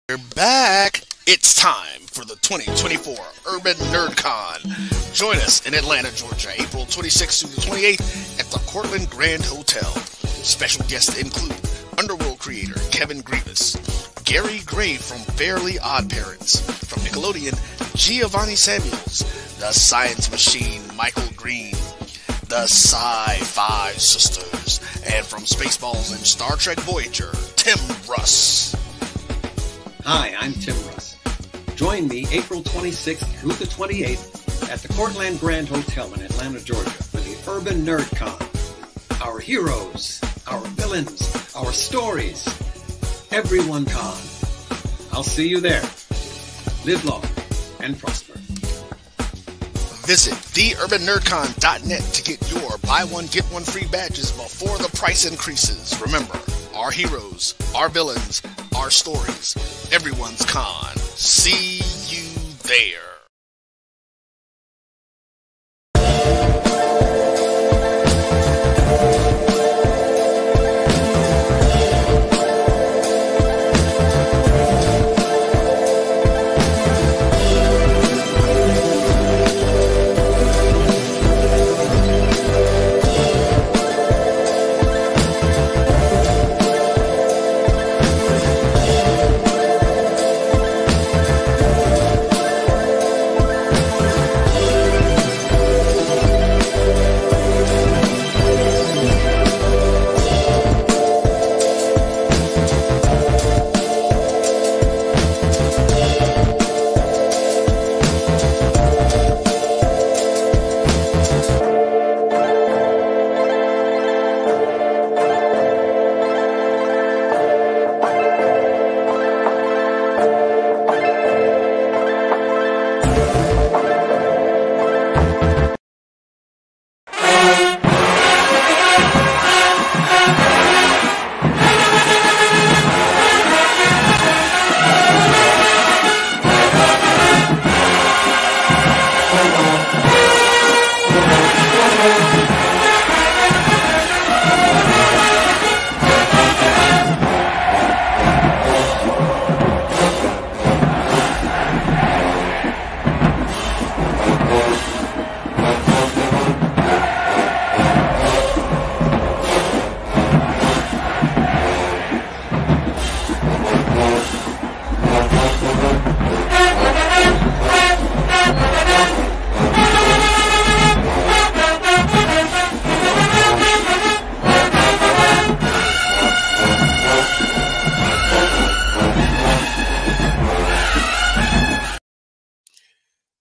We're back. It's time for the 2024 Urban NerdCon. Join us in Atlanta, Georgia, April 26th through the 28th at the Cortland Grand Hotel. Special guests include Underworld creator Kevin Grievous, Gary Gray from Fairly Odd Parents, from Nickelodeon, Giovanni Samuels, the Science Machine Michael Green, the Sci-Fi Sisters, and from Spaceballs and Star Trek Voyager, Tim Russ. Hi, I'm Tim Russ. Join me April 26th through the 28th at the Cortland Grand Hotel in Atlanta, Georgia for the Urban NerdCon. Our heroes, our villains, our stories, everyone con. I'll see you there. Live long and prosper. Visit theurbannerdcon.net to get your buy one, get one free badges before the price increases. Remember, our heroes, our villains, our stories, everyone's con. See you there.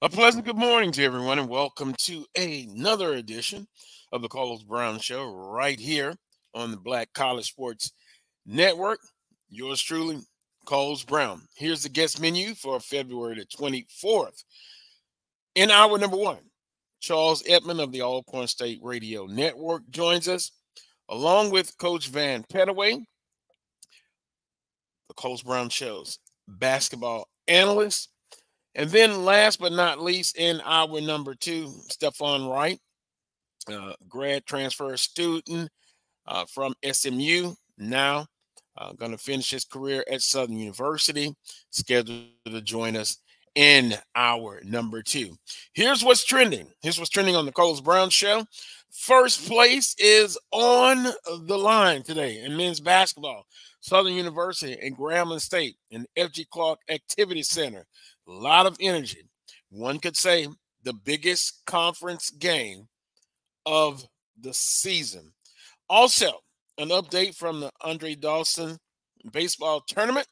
A pleasant good morning to everyone, and welcome to another edition of the Carlos Brown Show right here on the Black College Sports Network. Yours truly, Carlos Brown. Here's the guest menu for February the 24th. In hour number one, Charles Edmond of the Alcorn State Radio Network joins us, along with Coach Van Pettaway, the Carlos Brown Show's basketball analyst. And then last but not least, in hour number two, Stephon Wright, grad transfer student from SMU, now going to finish his career at Southern University, scheduled to join us in hour number two. Here's what's trending. Here's what's trending on the Carlos Brown Show. First place is on the line today in men's basketball. Southern University and Grambling State in F.G. Clark Activity Center. A lot of energy. One could say the biggest conference game of the season. Also, an update from the Andre Dawson baseball tournament.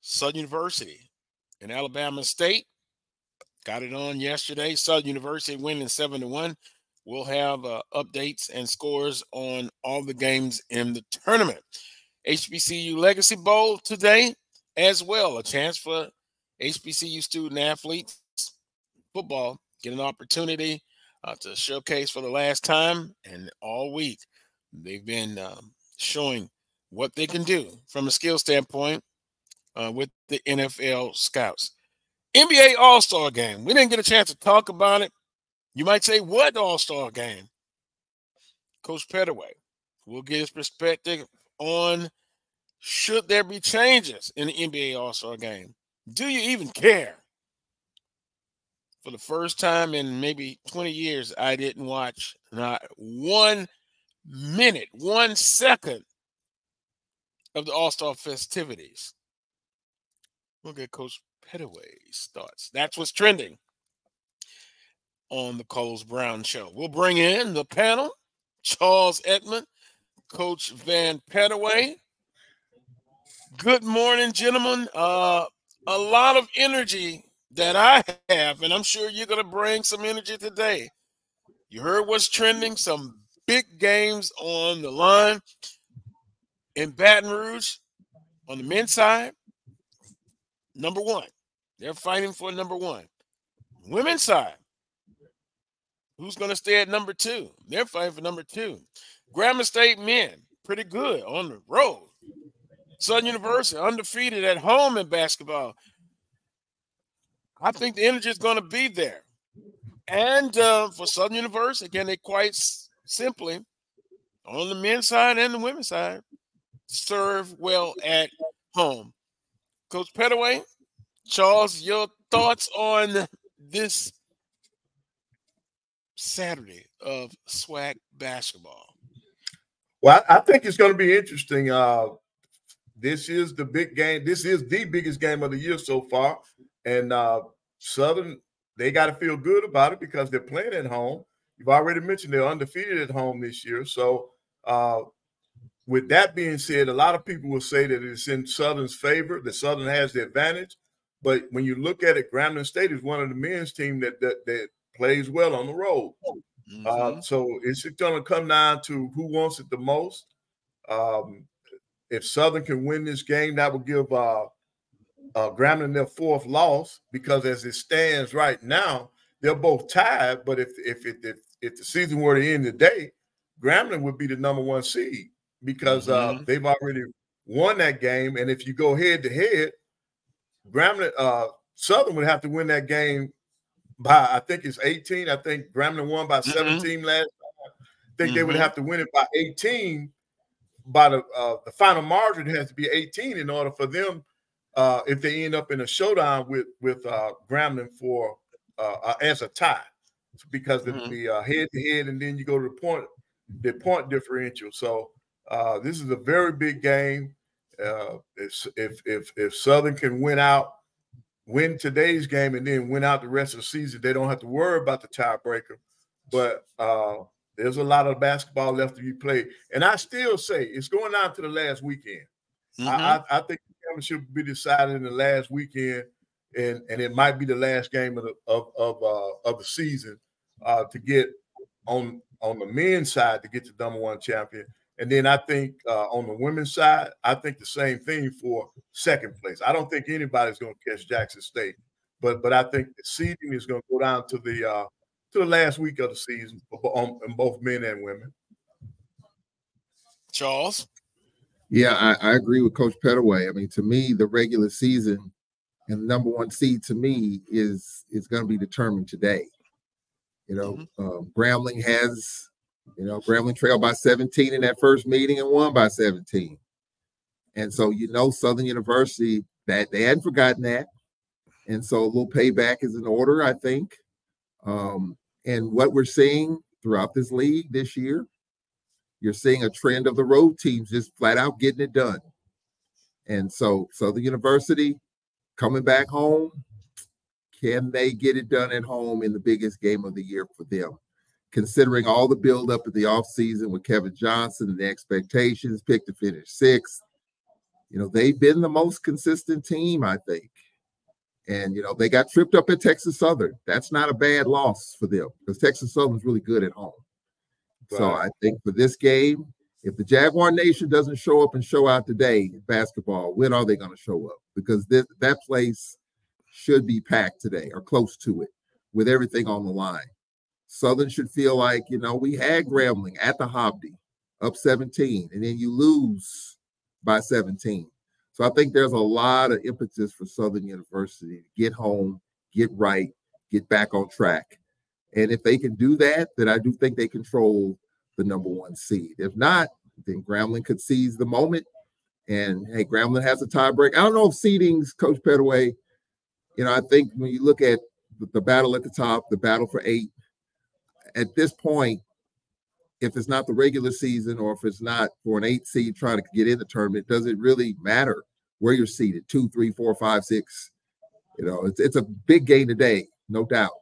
Southern University and Alabama State got it on yesterday. Southern University winning 7-1. We'll have updates and scores on all the games in the tournament. HBCU Legacy Bowl today as well. A chance for HBCU student athletes football get an opportunity to showcase for the last time. And all week, they've been showing what they can do from a skill standpoint with the NFL scouts. NBA All-Star Game. We didn't get a chance to talk about it. You might say, what All-Star Game? Coach Pettaway will get his perspective on Should there be changes in the NBA All-Star game? Do you even care? For the first time in maybe 20 years, I didn't watch not 1 minute, 1 second of the All-Star festivities. We'll get Coach Pettaway's thoughts. That's what's trending on the Coles Brown Show. We'll bring in the panel, Charles Edmond, Coach Van Pettaway. Good morning, gentlemen. A lot of energy that I have, and I'm sure you're going to bring some energy today. You heard what's trending, some big games on the line in Baton Rouge on the men's side. Number 1. They're fighting for number 1. Women's side. Who's going to stay at number 2? They're fighting for number 2. Grambling State men, pretty good on the road. Southern University, undefeated at home in basketball. I think the energy is going to be there. And for Southern University, again, they quite simply, on the men's side and the women's side, serve well at home. Coach Pettaway, Charles, your thoughts on this Saturday of SWAC basketball? Well, I think it's going to be interesting. This is the big game. This is the biggest game of the year so far. And Southern, they got to feel good about it because they're playing at home. You've already mentioned they're undefeated at home this year. So with that being said, a lot of people will say that it's in Southern's favor, that Southern has the advantage. But when you look at it, Grambling State is one of the men's team that plays well on the road. So it's going to come down to who wants it the most. If Southern can win this game, that will give Grambling their 4th loss, because as it stands right now, they're both tied. But if the season were to end today, Grambling would be the number 1 seed because they've already won that game. And if you go head to head, Grambling Southern would have to win that game by, I think it's 18. I think Grambling won by 17 last time. I think they would have to win it by 18. By the final margin has to be 18 in order for them, if they end up in a showdown with Grambling for as a tie, because the head to head, and then you go to the point differential. So this is a very big game. If Southern can win today's game and then win out the rest of the season, they don't have to worry about the tiebreaker. But there's a lot of basketball left to be played. And I still say it's going down to the last weekend. I think the championship will be decided in the last weekend, and it might be the last game of the season to get on the men's side to get the number 1 champion. And then I think on the women's side, I think the same thing for 2nd place. I don't think anybody's going to catch Jackson State, but I think the seeding is going to go down to the last week of the season in both men and women. Charles? Yeah, I agree with Coach Pettaway. I mean, to me, the regular season and the number 1 seed to me is going to be determined today. You know, Grambling has, Grambling trailed by 17 in that first meeting and won by 17. And so, Southern University, that they hadn't forgotten that. And so a little payback is in order, I think. And what we're seeing throughout this league this year, you're seeing a trend of the road teams just flat out getting it done. And so Southern University coming back home, can they get it done at home in the biggest game of the year for them? Considering all the buildup of the offseason with Kevin Johnson and the expectations, picked to finish 6th, they've been the most consistent team, I think. And, they got tripped up at Texas Southern. That's not a bad loss for them because Texas Southern's really good at home. Right. So I think for this game, if the Jaguar Nation doesn't show up and show out today in basketball, when are they going to show up? Because that place should be packed today or close to it with everything on the line. Southern should feel like, we had Grambling at the Hobby up 17, and then you lose by 17. So I think there's a lot of impetus for Southern University to get home, get right, get back on track. And if they can do that, then I do think they control the number 1 seed. If not, then Grambling could seize the moment And hey, Grambling has a tiebreak. I don't know if seedings, Coach Pettaway, I think when you look at the battle at the top, the battle for 8, at this point, if it's not the regular season or if it's not for an 8 seed trying to get in the tournament, does it really matter where you're seated? 2, 3, 4, 5, 6. It's a big game today, no doubt.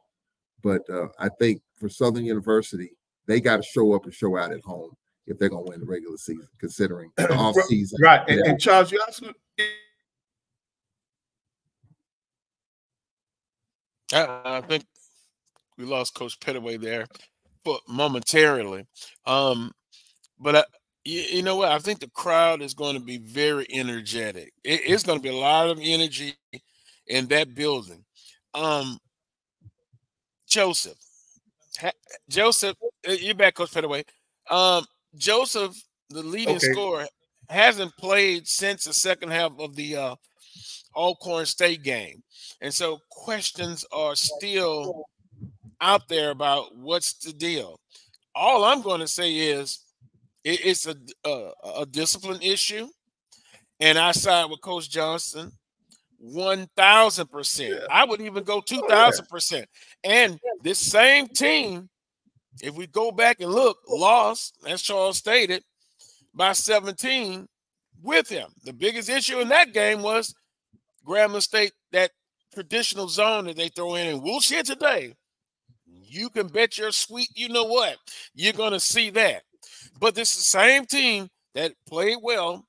But I think for Southern University, they got to show up and show out at home if they're going to win the regular season, considering the off season. Right. And Charles, you absolutely. I think we lost Coach Pettaway there, but momentarily. But you know what? I think the crowd is going to be very energetic. It's going to be a lot of energy in that building. Joseph, you're back, Coach Pettaway. Joseph, the leading scorer, hasn't played since the second half of the Alcorn State game. And so questions are still out there about what's the deal. All I'm going to say is it's a discipline issue, and I side with Coach Johnson 1,000%. Yeah. I would even go 2,000%. And this same team, if we go back and look, lost, as Charles stated, by 17 with him. The biggest issue in that game was Grambling State, that traditional zone that they throw in, and we'll share today. You can bet your sweet, you know what, you're going to see that. But this is the same team that played well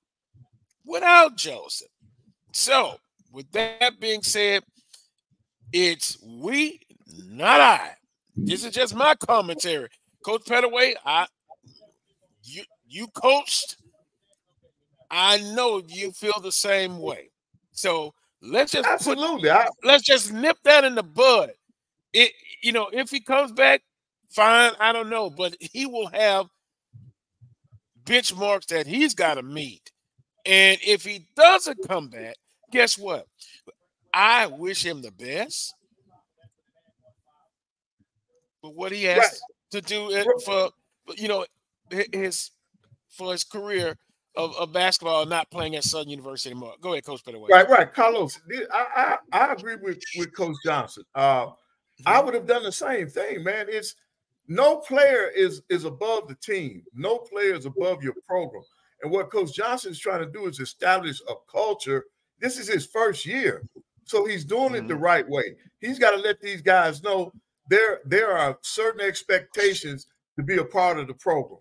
without Joseph. So, with that being said, it's we, not I. This is just my commentary. Coach Pettaway, you coached. I know you feel the same way. So let's just let's just nip that in the bud. If he comes back, fine. I don't know, but he will have benchmarks that he's got to meet. And if he doesn't come back, guess what? I wish him the best. But what he has to do for his career of basketball, not playing at Southern University anymore. Go ahead, Coach Pettaway. Right, Carlos. I agree with Coach Johnson. I would have done the same thing, man. It's no player is above the team. No player is above your program. And what Coach Johnson is trying to do is establish a culture. This is his first year, so he's doing it the right way. He's got to let these guys know there are certain expectations to be a part of the program,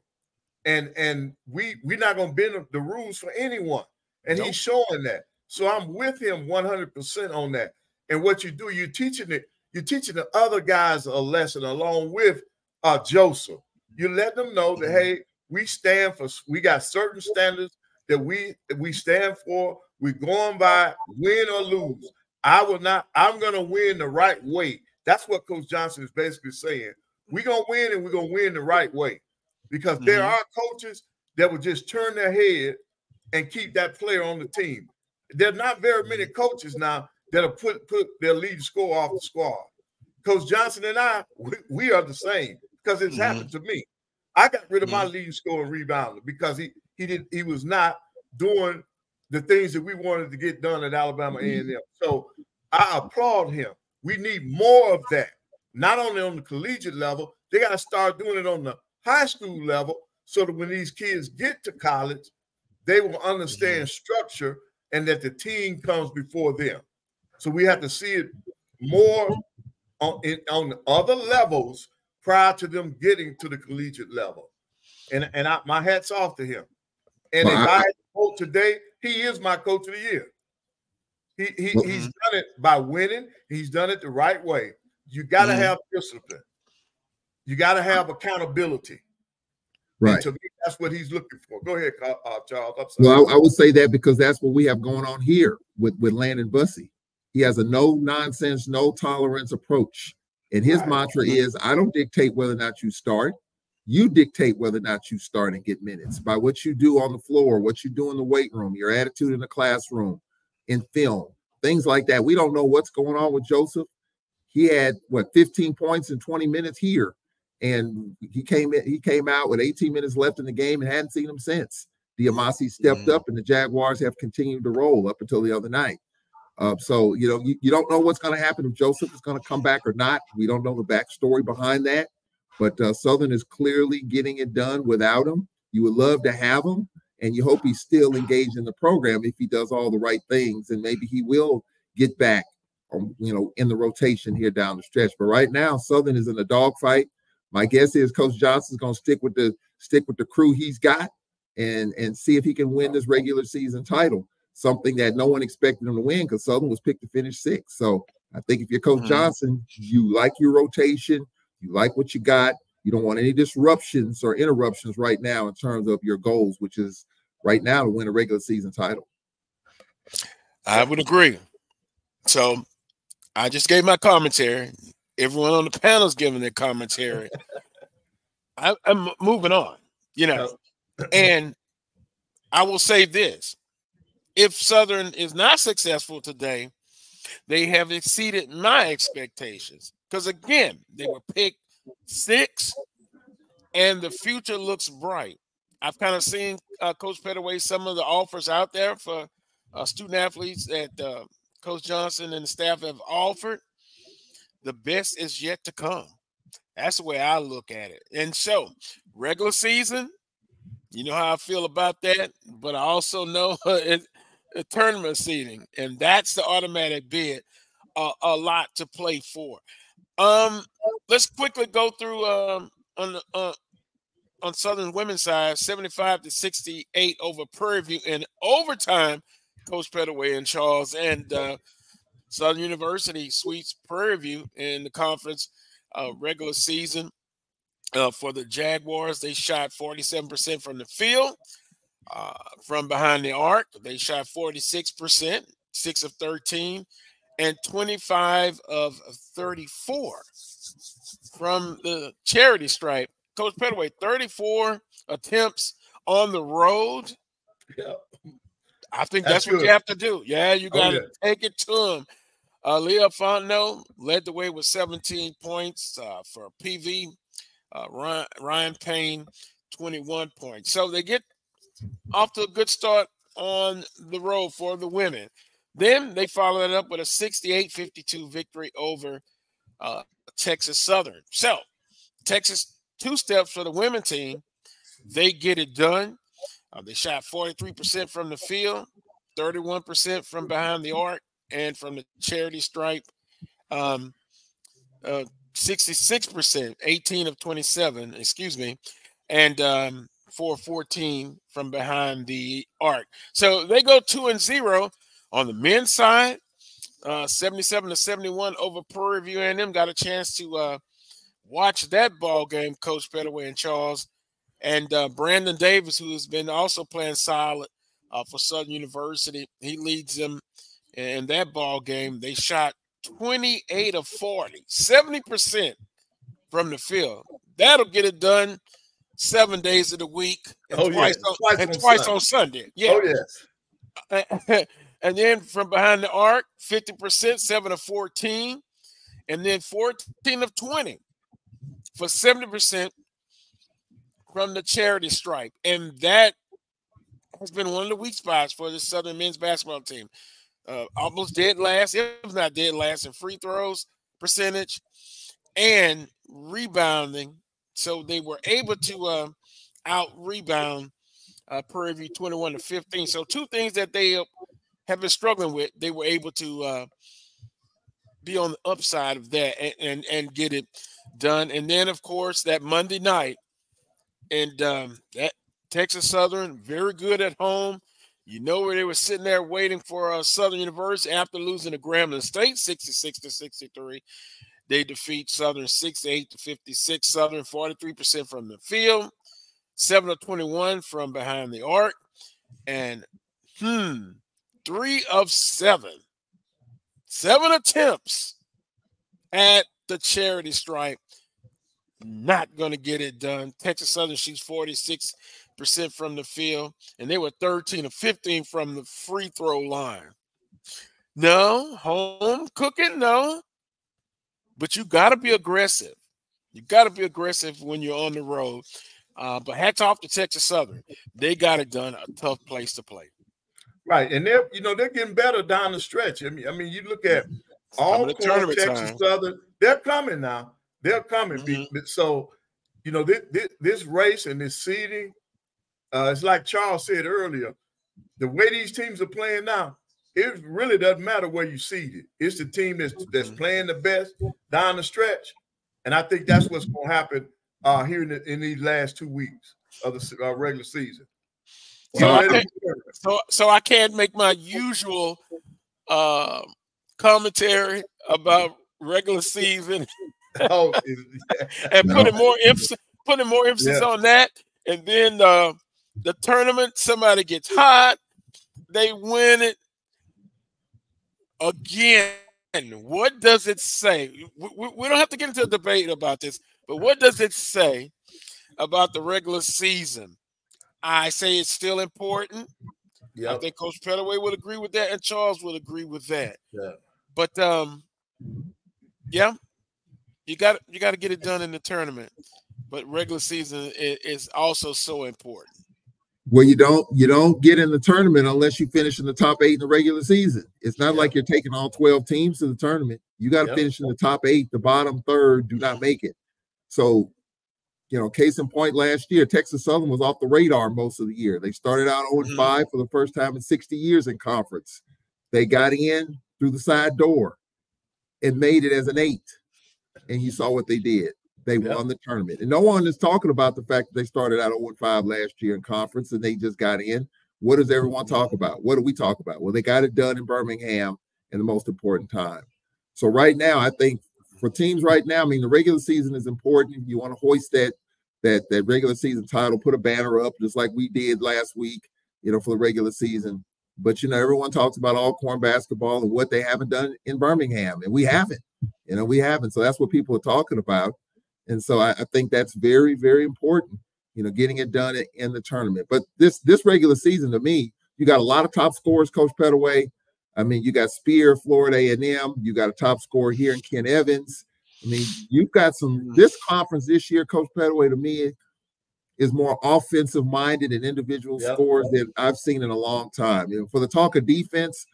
and we're not going to bend the rules for anyone. And he's showing that. So I'm with him 100% on that. And what you do, you're teaching the other guys a lesson along with Joseph. You let them know that, hey, we got certain standards that we stand for. We're going by, win or lose. I'm going to win the right way. That's what Coach Johnson is basically saying. We're going to win, and we're going to win the right way. Because there are coaches that will just turn their head and keep that player on the team. There are not very many coaches now that'll put their lead scorer off the squad. Coach Johnson and I, we are the same, because it's happened to me. I got rid of my leading scorer and rebounder because he was not doing the things that we wanted to get done at Alabama A&M. So I applaud him. We need more of that, not only on the collegiate level. They got to start doing it on the high school level so that when these kids get to college, they will understand structure and that the team comes before them. So we have to see it more on the other levels prior to them getting to the collegiate level. And my hat's off to him. And if I vote today, he is my coach of the year. He's done it by winning. He's done it the right way. You got to have discipline. You got to have accountability. Right. And to me, that's what he's looking for. Go ahead, Charles. Well, I would say that because that's what we have going on here with Landon Bussey. He has a no-nonsense, no-tolerance approach. And his mantra is, I don't dictate whether or not you start. You dictate whether or not you start and get minutes by what you do on the floor, what you do in the weight room, your attitude in the classroom, in film, things like that. We don't know what's going on with Joseph. He had 15 points in 20 minutes here, and he came out with 18 minutes left in the game and hadn't seen him since. Diamasi stepped up, and the Jaguars have continued to roll up until the other night. So, you know, you don't know what's going to happen if Joseph is going to come back or not. We don't know the backstory behind that. But Southern is clearly getting it done without him. You would love to have him, and you hope he's still engaged in the program if he does all the right things, and maybe he will get back, you know, in the rotation here down the stretch. But right now, Southern is in a dogfight. My guess is Coach Johnson's going to stick with the crew he's got and see if he can win this regular season title, something that no one expected him to win because Southern was picked to finish 6th. So I think if you're Coach Johnson, you like your rotation, you like what you got. You don't want any disruptions or interruptions right now in terms of your goals, which is right now to win a regular season title. I would agree. So I just gave my commentary. Everyone on the panel is giving their commentary. I'm moving on, you know. And I will say this. If Southern is not successful today, they have exceeded my expectations. Because, again, they were picked 6, and the future looks bright. I've kind of seen Coach Pettaway, some of the offers out there for student athletes that Coach Johnson and the staff have offered. The best is yet to come. That's the way I look at it. And so, regular season, you know how I feel about that, but I also know a tournament seeding, and that's the automatic bid, a lot to play for. Let's quickly go through on Southern women's side, 75-68 over Prairie View in overtime. Coach Pettaway and Charles, and Southern University sweeps Prairie View in the conference regular season. For the Jaguars, they shot 47% from the field. From behind the arc, they shot 46%, 6 of 13, and 25 of 34 from the charity stripe. Coach Pettaway, 34 attempts on the road. Yeah. I think that's what you have to do. Yeah, you got to take it to them. Leah Fontenot led the way with 17 points for PV. Ryan Payne, 21 points. So they get off to a good start on the road for the women. Then they follow it up with a 68-52 victory over Texas Southern. So Texas, 2 steps for the women team. They get it done. They shot 43% from the field, 31% from behind the arc, and from the charity stripe, 66%, 18 of 27, and 4-14 from behind the arc. So they go 2-0 on the men's side, 77-71 over Prairie View, and them got a chance to watch that ball game, Coach Pettaway and Charles. And Brandon Davis, who has been also playing solid for Southern University, he leads them in that ball game. They shot 28 of 40, 70% from the field. That'll get it done 7 days of the week and twice on Sunday. Yeah. Oh, yes. And then from behind the arc, 50%, 7 of 14, and then 14 of 20 for 70% from the charity stripe. And that has been one of the weak spots for the Southern men's basketball team. Almost dead last, if not dead last, in free throws percentage and rebounding. So they were able to out-rebound Prairie View 21-15. So 2 things that they have been struggling with, they were able to be on the upside of that and get it done. And then, of course, that Monday night, and that Texas Southern, very good at home. You know where they were sitting there waiting for Southern University after losing to Grambling State 66-63. They defeat Southern 68-56. Southern 43% from the field, 7 of 21 from behind the arc, and 3 of 7. 7 attempts at the charity stripe. Not going to get it done. Texas Southern shoots 46% from the field, and they were 13 of 15 from the free throw line. No, home cooking, no. But you got to be aggressive. You got to be aggressive when you're on the road. But hats off to Texas Southern. They got it done. A tough place to play. Right, and they're getting better down the stretch. I mean, you look at all Texas Southern. They're coming now. They're coming. So, this race and this seeding, it's like Charles said earlier. The way these teams are playing now, it really doesn't matter where you seed it. It's the team that's playing the best down the stretch, and I think that's what's going to happen here in these last 2 weeks of the regular season. So I can't make my usual commentary about regular season and putting more emphasis on that, and then the tournament, somebody gets hot, they win it again. What does it say? We don't have to get into a debate about this, but what does it say about the regular season? I say it's still important. I think Coach Pettaway would agree with that, and Charles would agree with that. Yeah. But you got to get it done in the tournament. But regular season is also so important. Well, you don't get in the tournament unless you finish in the top 8 in the regular season. It's not like you're taking all 12 teams to the tournament. You got to finish in the top 8. The bottom third do not make it. So, case in point, last year, Texas Southern was off the radar most of the year. They started out 0-5 for the first time in 60 years in conference. They got in through the side door and made it as an 8. And you saw what they did. They won the tournament. And no one is talking about the fact that they started out 0-5 last year in conference and they just got in. What does everyone talk about? What do we talk about? Well, they got it done in Birmingham in the most important time. So right now, I think for teams right now, I mean, the regular season is important. If you want to hoist that regular season title, put a banner up just like we did last week, for the regular season. But, everyone talks about Alcorn basketball and what they haven't done in Birmingham. And we haven't. We haven't. So that's what people are talking about. And so I think that's very, very important, getting it done in the tournament. But this regular season, to me, you got a lot of top scorers, Coach Pettaway. I mean, you got Spear, Florida A&M. You got a top scorer here in Ken Evans. I mean, you've got this conference this year, Coach Pettaway, to me, is more offensive-minded and individual scores than I've seen in a long time. For the talk of defense,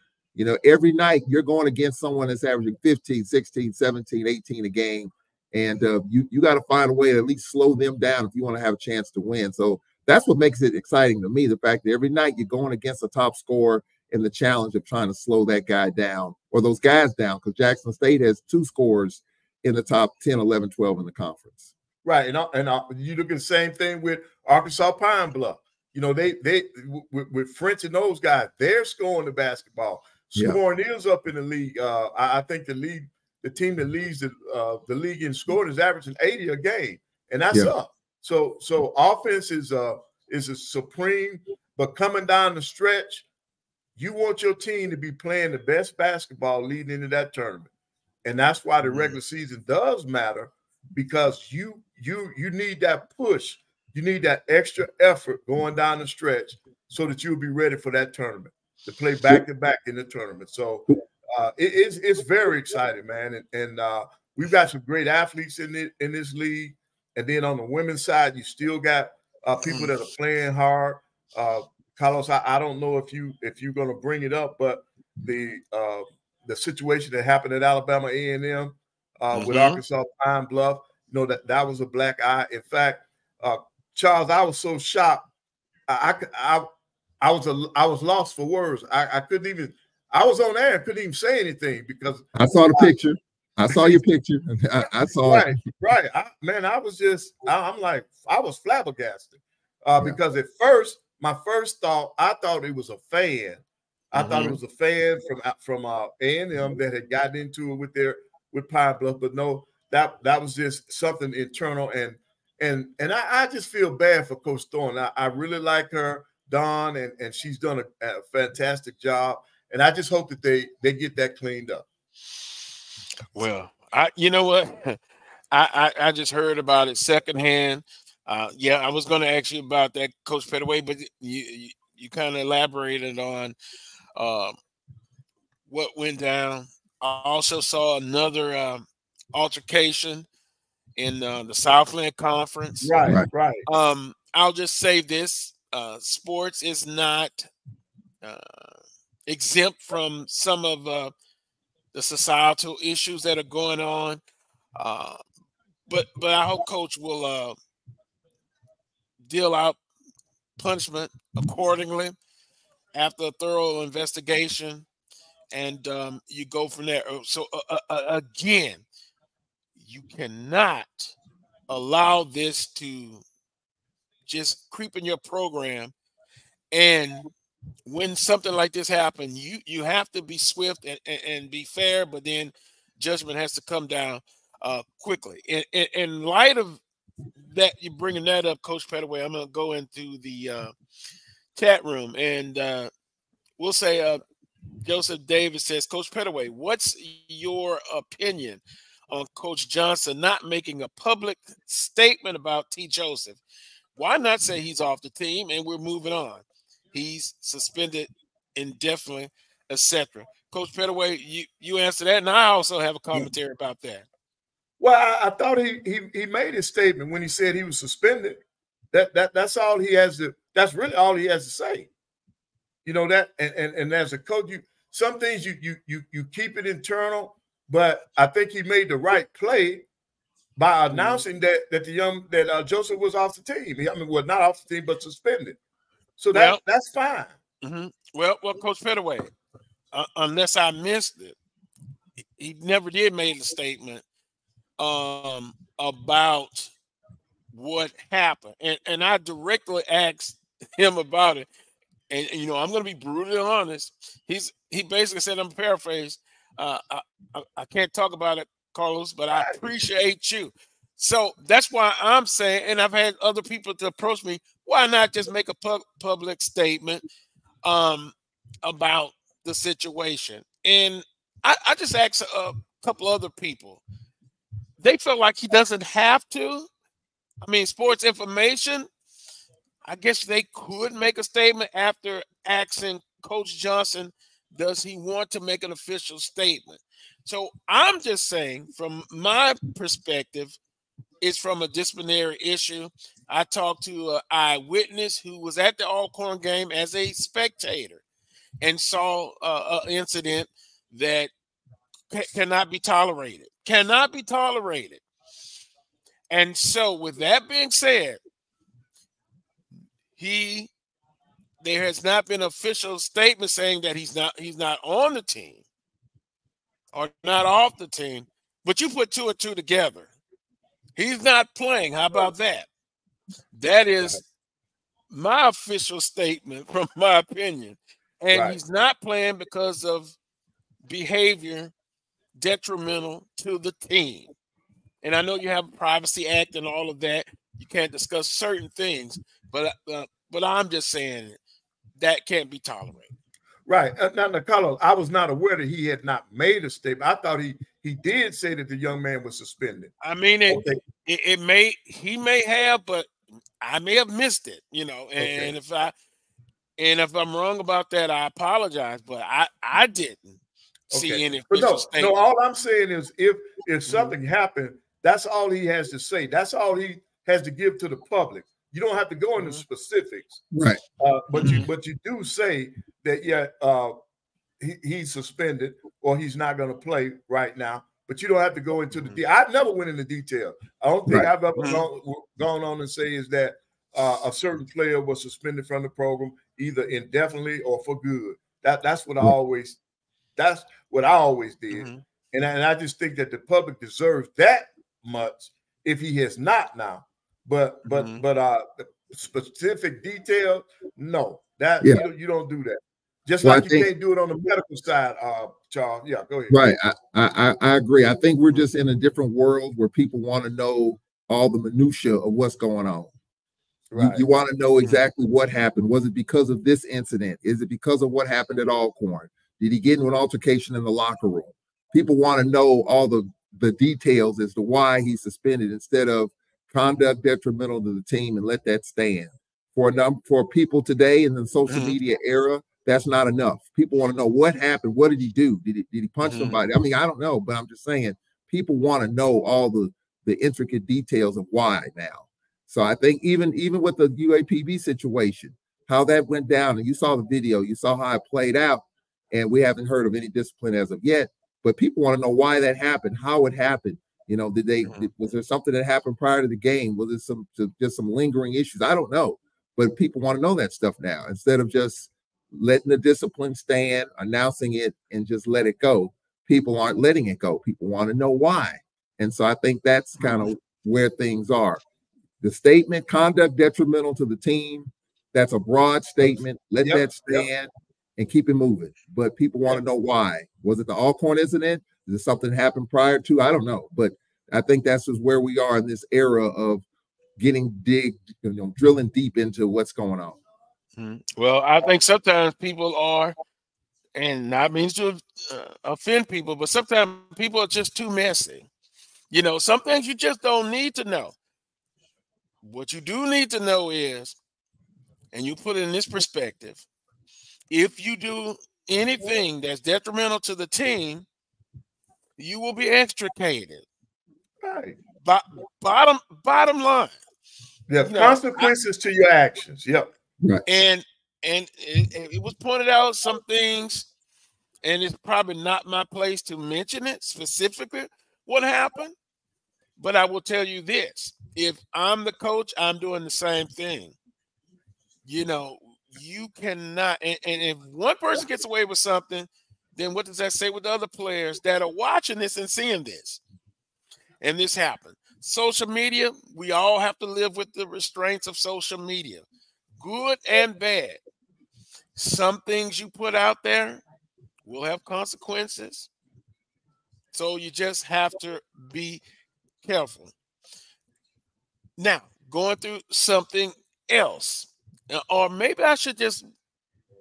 every night you're going against someone that's averaging 15, 16, 17, 18 a game. And you got to find a way to at least slow them down if you want to have a chance to win. So that's what makes it exciting to me, the fact that every night you're going against a top scorer and the challenge of trying to slow that guy down or those guys down, because Jackson State has 2 scorers in the top 10, 11, 12 in the conference. Right. And you look at the same thing with Arkansas Pine Bluff. They with French and those guys, they're scoring the basketball. Scoring is up in the league. I think the team that leads the league in scoring is averaging 80 a game, and that's up. So offense is a supreme, but coming down the stretch, you want your team to be playing the best basketball leading into that tournament. And that's why the regular season does matter, because you need that push. You need that extra effort going down the stretch so that you'll be ready for that tournament, to play back-to-back in the tournament. So it's very exciting, man. And we've got some great athletes in this league. And then on the women's side, you still got people that are playing hard. Carlos, I don't know if you're going to bring it up, but the situation that happened at Alabama A&M with Arkansas Pine Bluff, that was a black eye. In fact, Charles, I was so shocked. I was lost for words. I couldn't even. I was on air and couldn't even say anything because I saw the picture. I saw your picture. I saw it. Right. I was just. I'm like, I was flabbergasted because at first, my first thought, I thought it was a fan. I thought it was a fan from A&M that had gotten into it with Pine Bluff, but no, that was just something internal, and I just feel bad for Coach Thorne. I really like her, Dawn, and she's done a fantastic job, and I just hope that they get that cleaned up. Well, you know what, I just heard about it secondhand. I was going to ask you about that, Coach Pettaway, but you kind of elaborated on what went down. I also saw another altercation in the Southland Conference. Right. I'll just say this: sports is not exempt from some of the societal issues that are going on. But I hope Coach will deal out punishment accordingly after a thorough investigation, and you go from there. So again, you cannot allow this to just creep in your program. And when something like this happens, you have to be swift and be fair, but then judgment has to come down quickly. In light of that, you're bringing that up, Coach Pettaway, I'm going to go into the chat room, and we'll say Joseph Davis says, Coach Pettaway, what's your opinion on Coach Johnson not making a public statement about T. Joseph? Why not say he's off the team and we're moving on? He's suspended indefinitely, etc. Coach Pettaway, you answer that, and I also have a commentary about that. Well, I thought he made his statement when he said he was suspended. That's all he has to. That's really all he has to say. You know that, and as a coach, some things you keep it internal. But I think he made the right play by announcing that Joseph was off the team. I mean, well, not off the team, but suspended. So that's fine. Mm-hmm. Well, Coach Pettaway, unless I missed it, he never did make a statement about what happened, and I directly asked him about it. And I'm going to be brutally honest. He basically said, I'm paraphrasing, I can't talk about it, Carlos, but I appreciate you. So that's why I'm saying, and I've had other people to approach me, why not just make a public statement about the situation? And I just asked a couple other people. They felt like he doesn't have to. I mean, Sports Information, I guess they could make a statement after asking Coach Johnson, does he want to make an official statement? So I'm just saying, from my perspective, it's from a disciplinary issue. I talked to an eyewitness who was at the Alcorn game as a spectator and saw an incident that cannot be tolerated. Cannot be tolerated. And so, with that being said, there has not been an official statement saying that he's not on the team or not off the team, but you put two and two together. He's not playing. How about that? That is my official statement from my opinion. And he's not playing because of behavior detrimental to the team. And I know you have a Privacy Act and all of that. You can't discuss certain things, but I'm just saying that can't be tolerated. Right. Now, Carlos, I was not aware that he had not made a statement. I thought he did say that the young man was suspended. I mean, he may have, but I may have missed it, and if I'm wrong about that, I apologize, but I didn't see any official statement. No, all I'm saying is if something happened, that's all he has to say. That's all he has to give to the public. You don't have to go into specifics, right? But you do say that he's suspended or he's not going to play right now. But you don't have to go into the detail. I never went into detail. I don't think I've ever gone on and say is that a certain player was suspended from the program either indefinitely or for good. That's what I always did, and I just think that the public deserves that much if he has not now. But specific detail, no, you don't do that. Just like you can't do it on the medical side, Charles. Yeah, go ahead. Right, I agree. I think we're just in a different world where people want to know all the minutia of what's going on. Right. You want to know exactly what happened. Was it because of this incident? Is it because of what happened at Alcorn? Did he get into an altercation in the locker room? People want to know all the details as to why he's suspended instead of conduct detrimental to the team and let that stand. For people today in the social media era, that's not enough. People want to know what happened. What did he do? Did he punch somebody? I mean, I don't know, but I'm just saying people want to know all the the intricate details of why now. So I think even with the UAPB situation, how that went down, and you saw the video, you saw how it played out, and we haven't heard of any discipline as of yet. But people want to know why that happened, how it happened. You know, was there something that happened prior to the game? Was it just some lingering issues? I don't know. But people want to know that stuff now instead of just letting the discipline stand, announcing it, and just let it go. People aren't letting it go. People want to know why. And so I think that's kind of where things are. The statement, conduct detrimental to the team, that's a broad statement. Let that stand and keep it moving. But people want to know why. Was it the Alcorn incident? Did something happen prior to? I don't know. But I think that's just where we are in this era of getting drilling deep into what's going on. Well, I think sometimes people are, and not means to offend people, but sometimes people are just too messy. You know, some things you just don't need to know. What you do need to know is, and you put it in this perspective, if you do anything that's detrimental to the team, you will be extricated. Right. Bottom line. There are consequences to your actions. Yep. Right. And it was pointed out some things, and it's probably not my place to mention it specifically what happened, but I will tell you this. If I'm the coach, I'm doing the same thing. You know, you cannot, and if one person gets away with something, then what does that say with the other players that are watching this and seeing this? And this happened. Social media, we all have to live with the restraints of social media, good and bad. Some things you put out there will have consequences. So you just have to be careful. Now, going through something else, or maybe I should just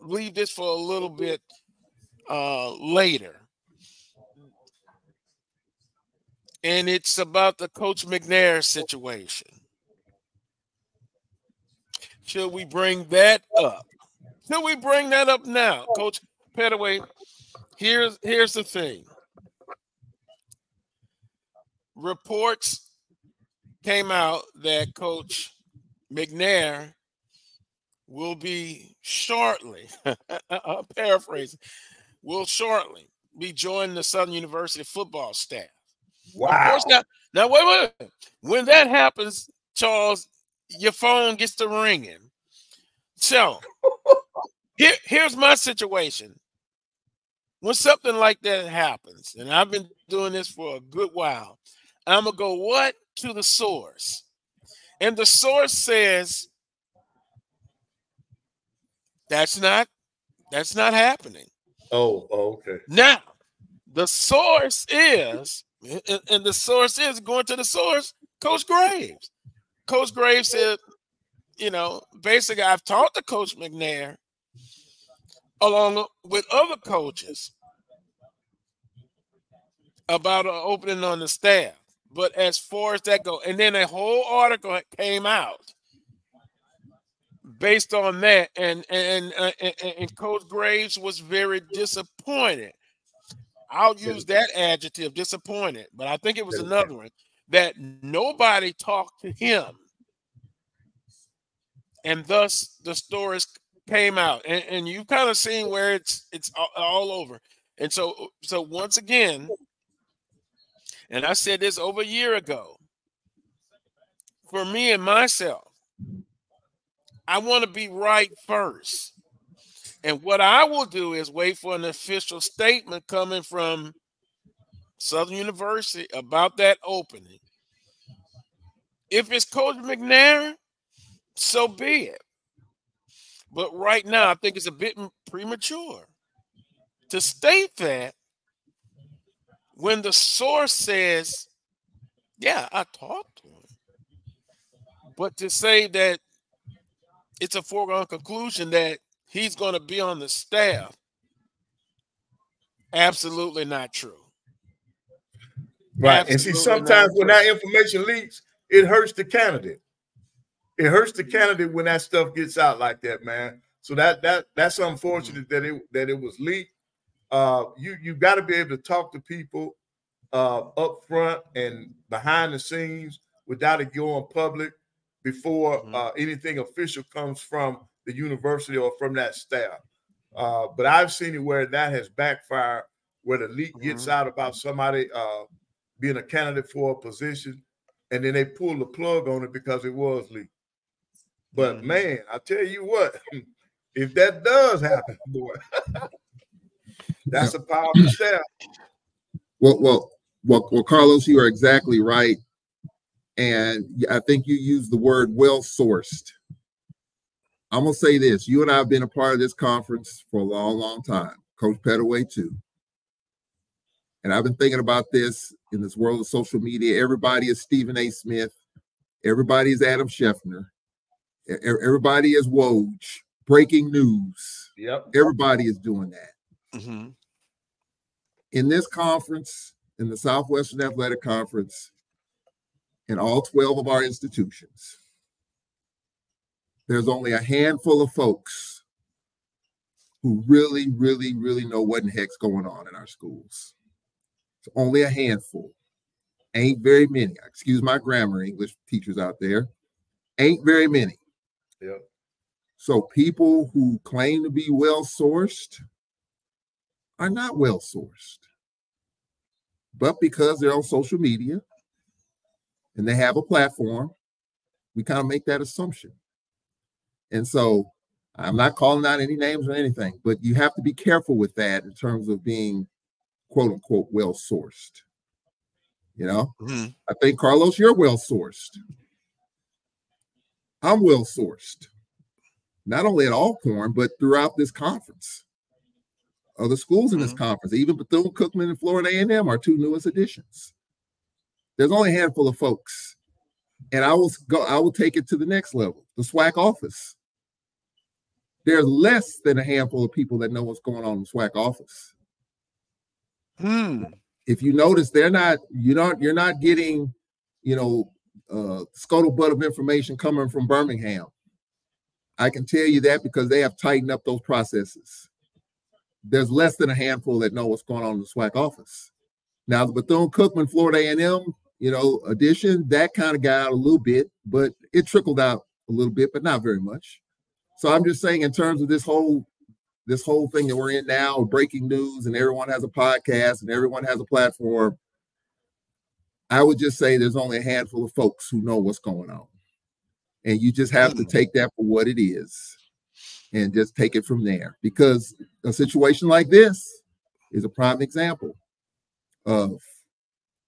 leave this for a little bit later. And it's about the Coach McNair situation. Should we bring that up? Should we bring that up now? Coach Pettaway, here's the thing. Reports came out that Coach McNair will be shortly, I'm paraphrasing, will shortly be joining the Southern University football staff. Wow. Of course, now wait. When that happens, Charles, your phone gets to ringing. So here's my situation. When something like that happens, and I've been doing this for a good while, I'm going to go what? To the source. And the source says that's not happening. Oh, okay. Now, the source is, and the source is going to the source, Coach Graves. Coach Graves said, you know, basically, I've talked to Coach McNair along with other coaches about an opening on the staff. But as far as that goes, and then a whole article came out based on that, and Coach Graves was very disappointed. I'll use that adjective, disappointed, but I think it was another one, that nobody talked to him. And thus the stories came out. And you've kind of seen where it's all over. And so once again, and I said this over a year ago, for me and myself, I want to be right first. And what I will do is wait for an official statement coming from Southern University about that opening. If it's Coach McNair, so be it. But right now, I think it's a bit premature to state that when the source says, yeah, I talked to him. But to say that it's a foregone conclusion that he's going to be on the staff, absolutely not true. Right. Absolutely. And see, sometimes when that information leaks, it hurts the candidate. It hurts the candidate when that stuff gets out like that, man. So that's unfortunate that it was leaked. You got to be able to talk to people up front and behind the scenes without it going public before anything official comes from the university or from that staff. But I've seen it where that has backfired, where the leak gets out about somebody being a candidate for a position, and then they pull the plug on it because it was leaked. But man, I tell you what, if that does happen, boy, that's a powerful step. Well, Carlos, you are exactly right. And I think you used the word well-sourced. I'm going to say this. You and I have been a part of this conference for a long, long time. Coach Pettaway, too. And I've been thinking about this in this world of social media. Everybody is Stephen A. Smith. Everybody is Adam Scheffner. Everybody is Woj. Breaking news. Yep. Everybody is doing that. Mm-hmm. In this conference, in the Southwestern Athletic Conference, in all 12 of our institutions, there's only a handful of folks who really, really, really know what in the heck's going on in our schools. It's only a handful. Ain't very many. Excuse my grammar, English teachers out there. Ain't very many. Yep. So people who claim to be well-sourced are not well-sourced. But because they're on social media and they have a platform, we kind of make that assumption. And so I'm not calling out any names or anything, but you have to be careful with that in terms of being, quote unquote, well-sourced. You know, I think, Carlos, you're well-sourced. I'm well-sourced, not only at Alcorn, but throughout this conference. Other schools in this conference, even Bethune-Cookman and Florida A&M are two newest additions. There's only a handful of folks. And I will take it to the next level, the SWAC office. There's less than a handful of people that know what's going on in the SWAC office. If you notice, you're not getting, scuttlebutt of information coming from Birmingham. I can tell you that because they have tightened up those processes. There's less than a handful that know what's going on in the SWAC office. Now, the Bethune-Cookman, Florida A&M, addition, that kind of got out a little bit, but it trickled out a little bit, but not very much. So I'm just saying, in terms of this whole thing that we're in now, breaking news, and everyone has a podcast and everyone has a platform, I would just say there's only a handful of folks who know what's going on. And you just have to take that for what it is and just take it from there. Because a situation like this is a prime example of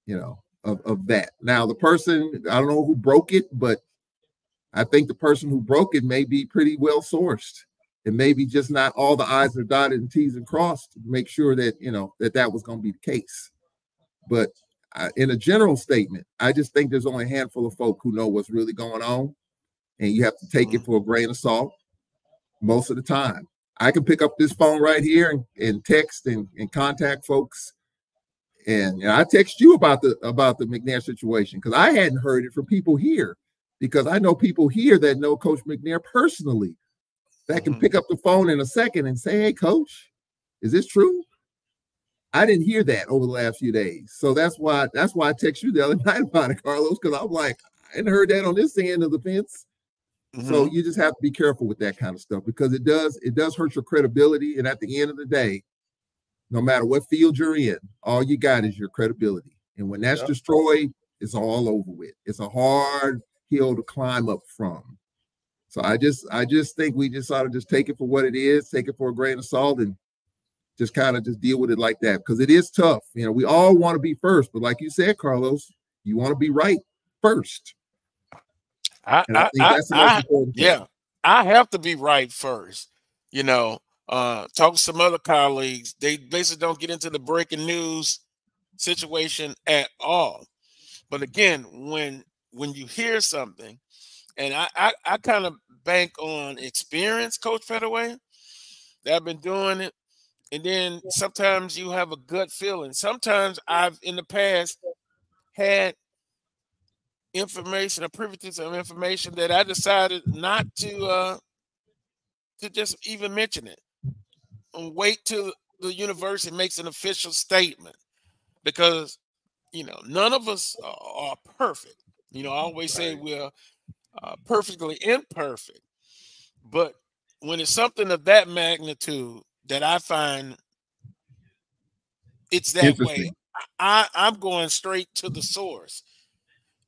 that. Now, the person, I don't know who broke it, but I think the person who broke it may be pretty well sourced. And maybe just not all the I's are dotted and T's and crossed to make sure that, that was going to be the case. But in a general statement, I just think there's only a handful of folk who know what's really going on. And you have to take it for a grain of salt most of the time. I can pick up this phone right here and text and contact folks. And I text you about the McNair situation because I hadn't heard it from people here, because I know people here that know Coach McNair personally that can pick up the phone in a second and say, "Hey, Coach, is this true?" I didn't hear that over the last few days. So that's why I text you the other night about it, Carlos, because I'm like, I hadn't heard that on this end of the fence. So you just have to be careful with that kind of stuff, because it does hurt your credibility. And at the end of the day, no matter what field you're in, all you got is your credibility. And when that's destroyed, it's all over with. It's a hard hill to climb up from. So I just think we just ought to just take it for what it is, take it for a grain of salt, and just kind of just deal with it like that, because it is tough. We all want to be first, but like you said, Carlos, you want to be right first. I have to be right first. Talk to some other colleagues. They basically don't get into the breaking news situation at all. But again, when you hear something, and I kind of bank on experience, Coach Pettaway, that I've been doing it. And then sometimes you have a gut feeling. Sometimes I've in the past had information, a privy to some information that I decided not to just even mention it and wait till the university makes an official statement, because none of us are perfect. I always say we're perfectly imperfect. But when it's something of that magnitude that I find it's that way, I'm going straight to the source.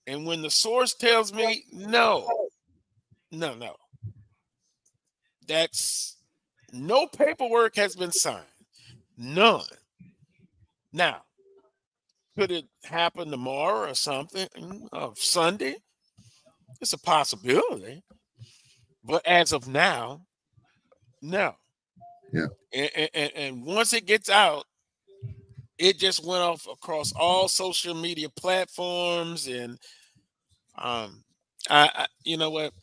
And when the source tells me no, that's no paperwork has been signed. None. Now, could it happen tomorrow or something of Sunday? It's a possibility. But as of now, no. Yeah. And once it gets out, it just went off across all social media platforms, and I you know what,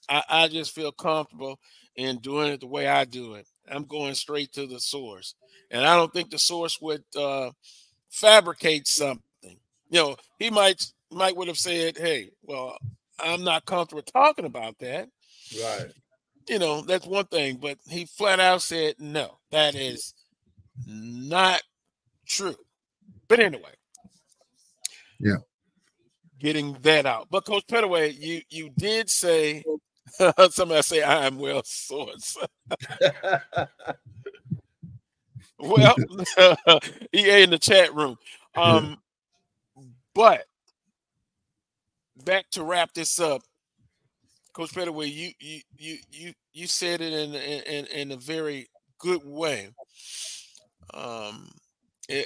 I just feel comfortable in doing it the way I do it. I'm going straight to the source, and I don't think the source would fabricate something. He might would have said, "Hey, well, I'm not comfortable talking about that." Right. That's one thing, but he flat out said, "No, that is not true." But anyway, yeah, getting that out. But Coach Pettaway, you did say somebody say I am well sourced. Well, EA in the chat room. But back to wrap this up, Coach Pettaway, you said it in a very good way.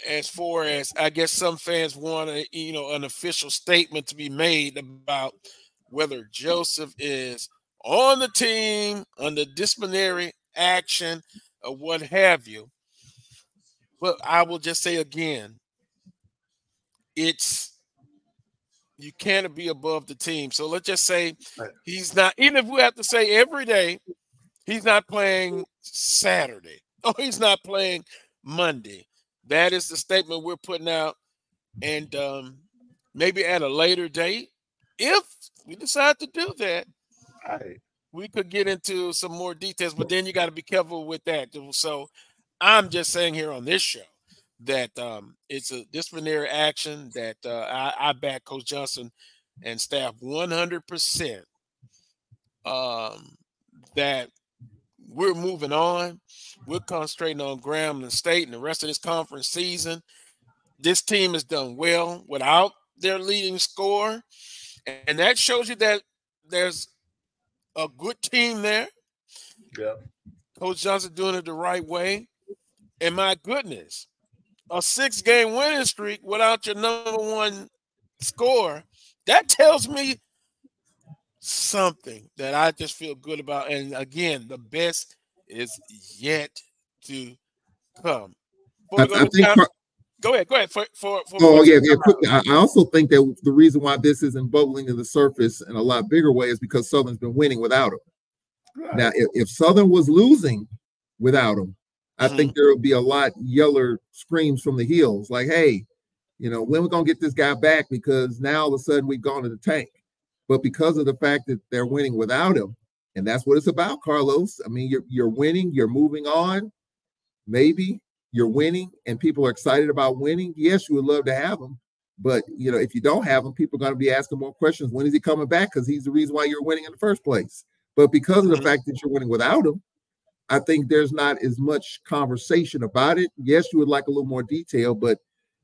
As far as, I guess, some fans want an official statement to be made about whether Joseph is on the team under disciplinary action or what have you. But I will just say again, you can't be above the team. So let's just say he's not, even if we have to say every day, he's not playing Saturday. Oh, he's not playing Monday. That is the statement we're putting out. And maybe at a later date, if we decide to do that, we could get into some more details. But then you got to be careful with that. So I'm just saying here on this show that it's a disciplinary action that I back Coach Johnson and staff 100%, that we're moving on. We're concentrating on Grambling State and the rest of this conference season. This team has done well without their leading scorer, and that shows you that there's a good team there. Yeah. Coach Johnson doing it the right way. And my goodness, a 6-game winning streak without your number one scorer, that tells me something that I just feel good about. And again, the best is yet to come. I think go ahead. I also think that the reason why this isn't bubbling to the surface in a lot bigger way is because Southern's been winning without him. Right. Now, if Southern was losing without him, I think there would be a lot yeller screams from the hills, like, "Hey, when we're gonna get this guy back? Because now all of a sudden we've gone to the tank." But because of the fact that they're winning without him, and that's what it's about, Carlos. I mean, you're winning, you're moving on. Maybe you're winning, and people are excited about winning. Yes, you would love to have him, but if you don't have him, people are going to be asking more questions. When is he coming back? Because he's the reason why you're winning in the first place. But because of the fact that you're winning without him, I think there's not as much conversation about it. Yes, you would like a little more detail, but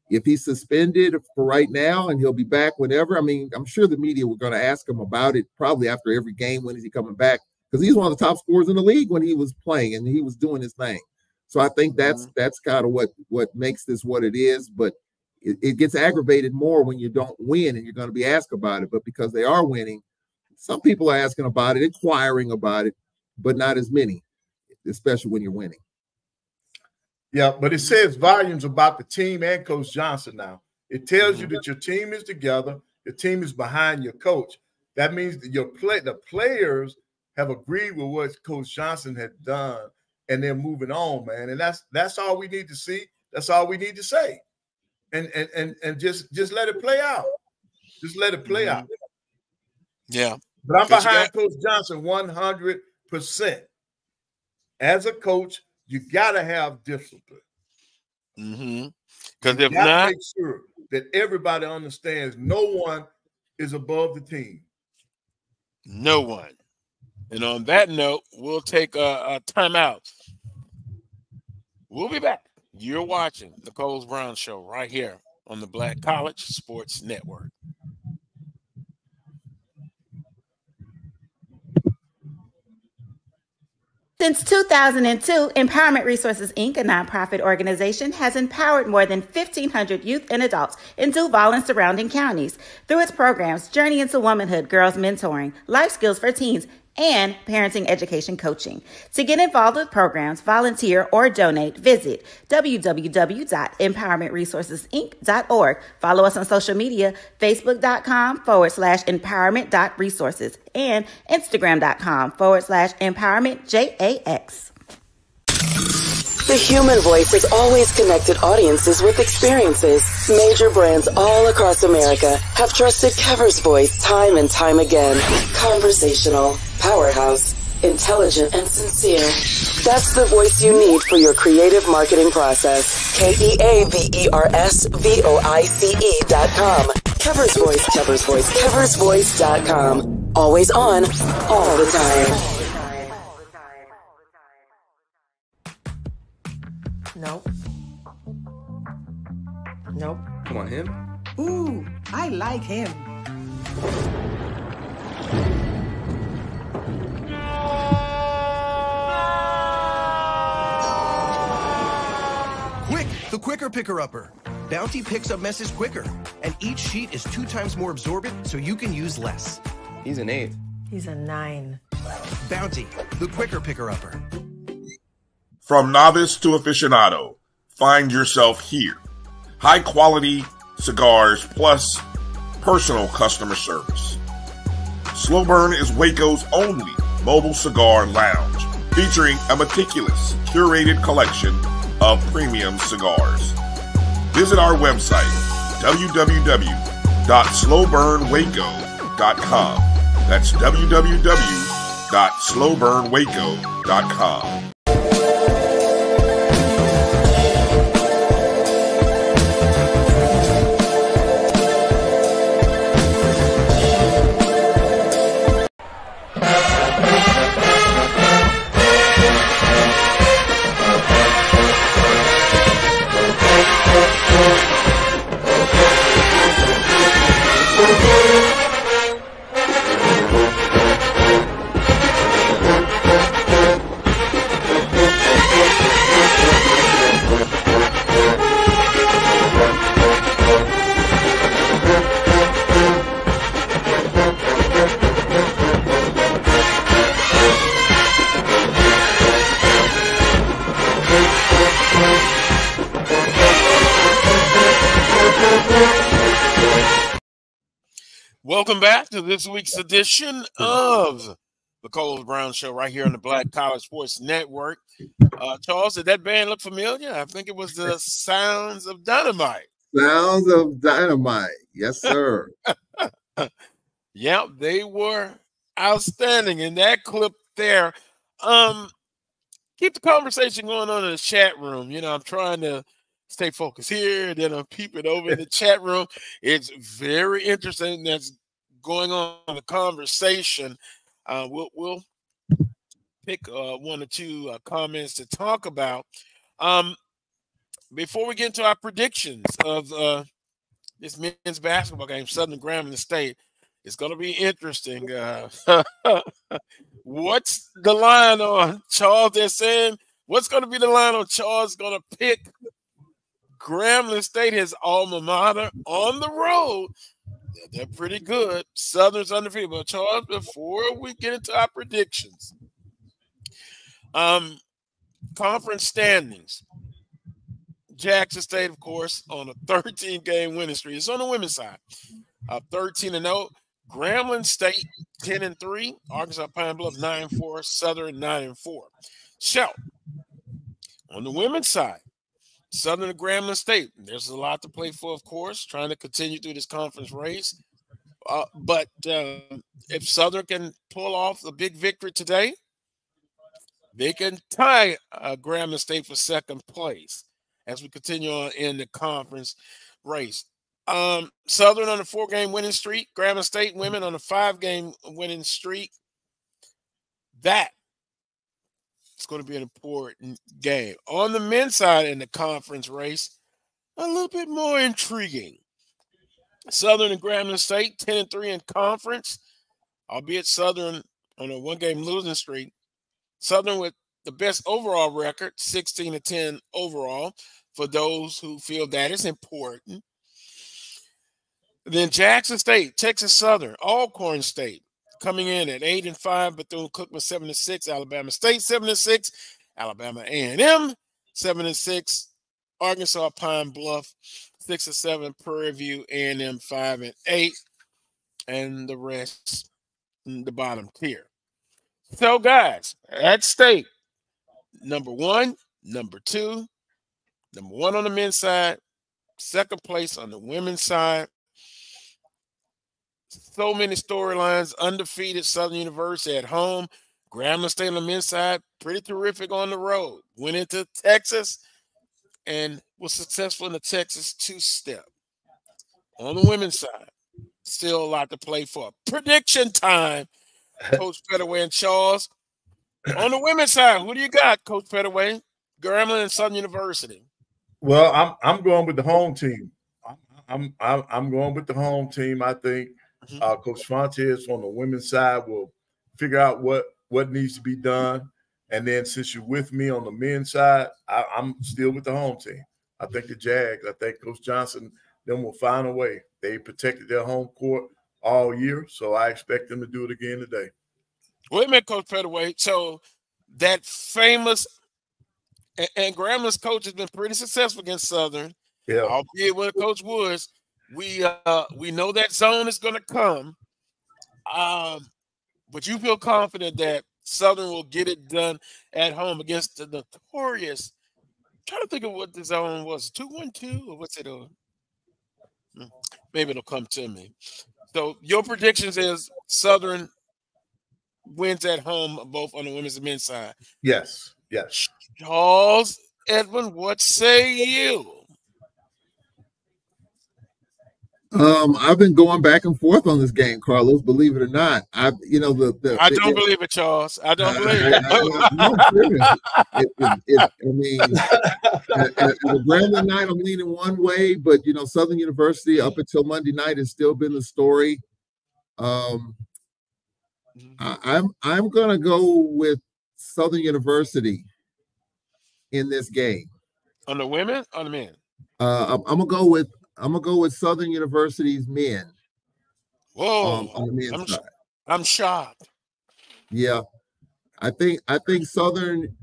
if he's suspended for right now and he'll be back whenever, I mean, I'm sure the media were going to ask him about it probably after every game. When is he coming back? Because he's one of the top scorers in the league when he was playing and he was doing his thing. So I think that's kind of what makes this what it is. But it gets aggravated more when you don't win and you're going to be asked about it. But because they are winning, some people are asking about it, inquiring about it, but not as many, especially when you're winning. Yeah, but it says volumes about the team and Coach Johnson now. It tells you that your team is together, your team is behind your coach. That means that the players have agreed with what Coach Johnson had done, and they're moving on, man. And that's all we need to see. That's all we need to say. And just let it play out. Just let it play out. Yeah. But I'm behind Coach Johnson 100%. As a coach, you got to have discipline. Because if not, make sure that everybody understands no one is above the team. No one. And on that note, we'll take a timeout. We'll be back. You're watching the Coles Brown Show right here on the Black College Sports Network. Since 2002, Empowerment Resources, Inc., a nonprofit organization, has empowered more than 1,500 youth and adults in Duval and surrounding counties through its programs Journey into Womanhood, Girls Mentoring, Life Skills for Teens, and Parenting Education Coaching. To get involved with programs, volunteer, or donate, visit www.empowermentresourcesinc.org. Follow us on social media, facebook.com/empowerment.resources and instagram.com/empowermentJAX. The human voice has always connected audiences with experiences. Major brands all across America have trusted Kever's voice time and time again. Conversational, powerhouse, intelligent, and sincere. That's the voice you need for your creative marketing process. KEAVERSVOICE.com. Kever's Voice, Kever's Voice, KeversVoice.com. Always on, all the time. Nope. Nope. Come on, him. Ooh, I like him. Quick, the quicker picker-upper. Bounty picks up messes quicker, and each sheet is 2 times more absorbent, so you can use less. He's an 8. He's a 9. Bounty, the quicker picker-upper. From novice to aficionado, find yourself here. High quality cigars plus personal customer service. Slow Burn is Waco's only mobile cigar lounge, featuring a meticulous, curated collection of premium cigars. Visit our website, www.slowburnwaco.com. That's www.slowburnwaco.com. Welcome back to this week's edition of the Coles Brown Show right here on the Black College Sports Network. Charles, did that band look familiar? I think it was the Sounds of Dynamite. Sounds of Dynamite. Yes, sir. Yeah, they were outstanding in that clip there. Keep the conversation going on in the chat room. You know, I'm trying to stay focused here, then I'm peeping over in the chat room. It's very interesting that's going on in the conversation. We'll pick 1 or 2 comments to talk about. Before we get into our predictions of this men's basketball game, Southern Grambling State, it's going to be interesting. What's the line on Charles? They're saying, what's going to be the line on Charles going to pick Grambling State, his alma mater, on the road? They're pretty good. Southern's undefeated. But Charles, before we get into our predictions, conference standings. Jackson State, of course, on a 13-game winning streak. It's on the women's side. 13-0. Grambling State 10-3. Arkansas Pine Bluff 9-4. Southern 9-4. So, on the women's side, Southern and Grambling State, there's a lot to play for, of course, trying to continue through this conference race. But if Southern can pull off a big victory today, they can tie Grambling State for second place as we continue on in the conference race. Southern on a 4-game winning streak. Grambling State women on a 5-game winning streak. That is going to be an important game. On the men's side in the conference race, a little bit more intriguing. Southern and Grambling State 10-3 in conference, albeit Southern on a 1-game losing streak. Southern with the best overall record, 16-10 overall, for those who feel that is important. Then Jackson State, Texas Southern, Alcorn State coming in at 8-5, Bethune-Cookman 7-6, Alabama State 7-6, Alabama A&M 7-6, Arkansas Pine Bluff 6-7, Prairie View A&M 5-8, and the rest in the bottom tier. So, guys, at stake, number 1, number 2, number 1 on the men's side, second place on the women's side. So many storylines. Undefeated Southern University at home. Grambling State on the men's side, pretty terrific on the road. Went into Texas and was successful in the Texas 2-step. On the women's side, still a lot to play for. Prediction time, Coach Pettaway and Charles. On the women's side, who do you got, Coach Pettaway? Grambling and Southern University. Well, I'm going with the home team. I'm going with the home team. I think Coach Fontes on the women's side will figure out what needs to be done. And then since you're with me on the men's side, I'm still with the home team. I think the Jags, I think Coach Johnson, them will find a way. They protected their home court all year, so I expect them to do it again today. Wait a minute, Coach Pettaway. So that famous and Grambling's coach has been pretty successful against Southern. Yeah. Albeit with Coach Woods, we know that zone is going to come. But you feel confident that Southern will get it done at home against the notorious. I'm trying to think of what the zone was. 2-1-2 or what's it? Maybe it'll come to me. So your predictions is Southern wins at home, both on the women's and men's side. Yes. Yes. Charles, Edwin, what say you? I've been going back and forth on this game, Carlos. Believe it or not, I don't believe it, Charles. I don't believe it. I mean, at the Grambling night, I'm leaning one way, but Southern University up until Monday night has still been the story. I'm gonna go with Southern University in this game. On the women, on the men. I'm gonna go with Southern University's men. Whoa! On the men's side. I'm shocked. Yeah, I think Southern, and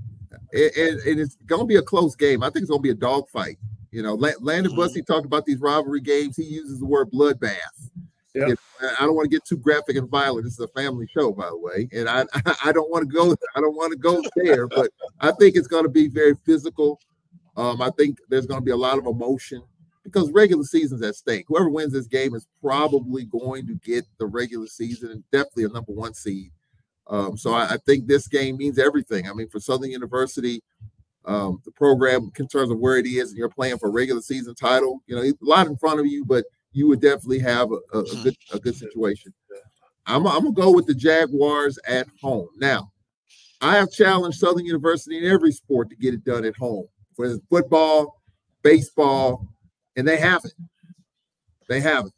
it's gonna be a close game. I think it's gonna be a dogfight. Landon Bussey talked about these rivalry games. He uses the word bloodbath. Yeah. I don't want to get too graphic and violent. This is a family show, by the way, and I don't want to go. I don't want to go there, but I think it's going to be very physical. I think there's going to be a lot of emotion because regular season's at stake. Whoever wins this game is probably going to get the regular season and definitely a number 1 seed. So I think this game means everything. I mean, for Southern University, the program in terms of where it is, and you're playing for a regular season title. A lot in front of you, but you would definitely have a good situation. I'm gonna go with the Jaguars at home. Now, I have challenged Southern University in every sport to get it done at home. For football, baseball, and they haven't. They haven't.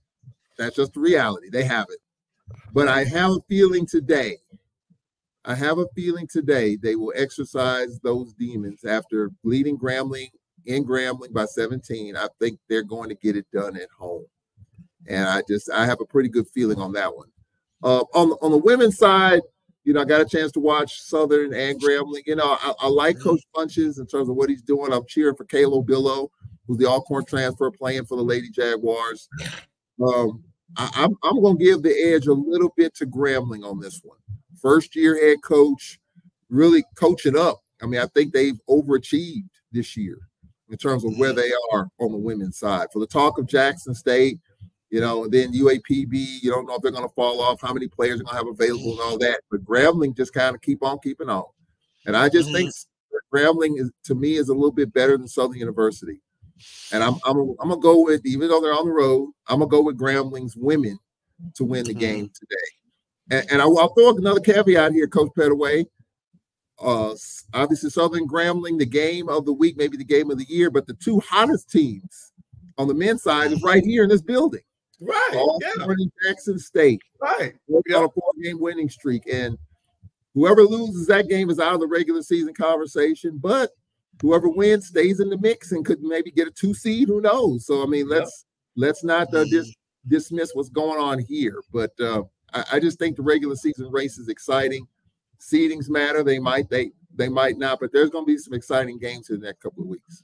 That's just the reality. They haven't. But I have a feeling today. They will exercise those demons after leading Grambling by 17. I think they're going to get it done at home. And I have a pretty good feeling on that one. On the women's side, I got a chance to watch Southern and Grambling. I like Coach Funches in terms of what he's doing. I'm cheering for Kalo Billow, who's the Alcorn transfer playing for the Lady Jaguars. I'm going to give the edge a little bit to Grambling on this one. First-year head coach, really coaching up. I mean, I think they've overachieved this year in terms of where they are on the women's side. For the talk of Jackson State, and then UAPB, you don't know if they're going to fall off, how many players are going to have available and all that. But Grambling just kind of keep on keeping on. And I just think Grambling, to me, is a little bit better than Southern University. And I'm gonna go with, even though they're on the road, I'm gonna go with Grambling's women to win the game today. And I'll throw another caveat here, Coach Pettaway. Obviously, Southern Grambling, the game of the week, maybe the game of the year, but the two hottest teams on the men's side is right here in this building. Right. Alcorn and Jackson State. Right. On a 4-game winning streak. And whoever loses that game is out of the regular season conversation, but whoever wins stays in the mix and could maybe get a 2 seed. Who knows? So, I mean, let's not dismiss what's going on here. But I just think the regular season race is exciting. Seedings matter. They might not, but there's going to be some exciting games in the next couple of weeks.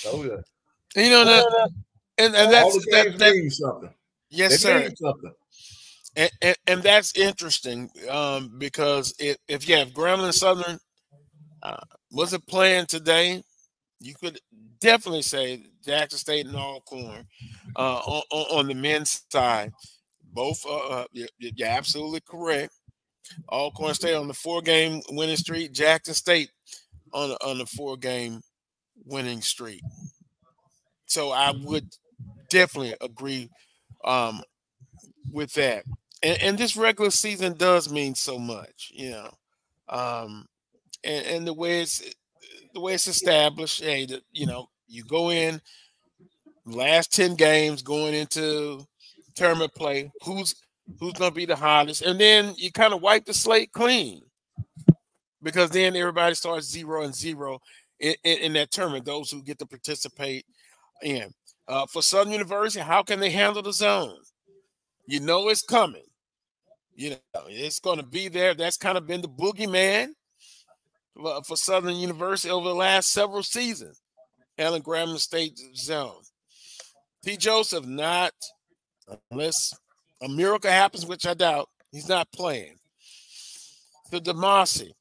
Oh, yeah. You know that, and that's mean something. Yes, sir. And that's interesting because if you have Grambling Southern wasn't playing today, you could definitely say Jackson State and Alcorn on the men's side. Both, you're absolutely correct. Alcorn State on the 4-game winning streak. Jackson State on the 4-game winning streak. So I would definitely agree with that. And this regular season does mean so much, you know. And the way it's established, hey, you go in last 10 games going into tournament play, who's going to be the hottest, and then you kind of wipe the slate clean because then everybody starts 0-0 in that tournament. Those who get to participate in for Southern University, how can they handle the zone? You know it's coming. You know it's going to be there. That's kind of been the boogeyman for Southern University over the last several seasons. Allen Grambling State zone. P. Joseph not, unless a miracle happens, which I doubt, he's not playing. The Demasi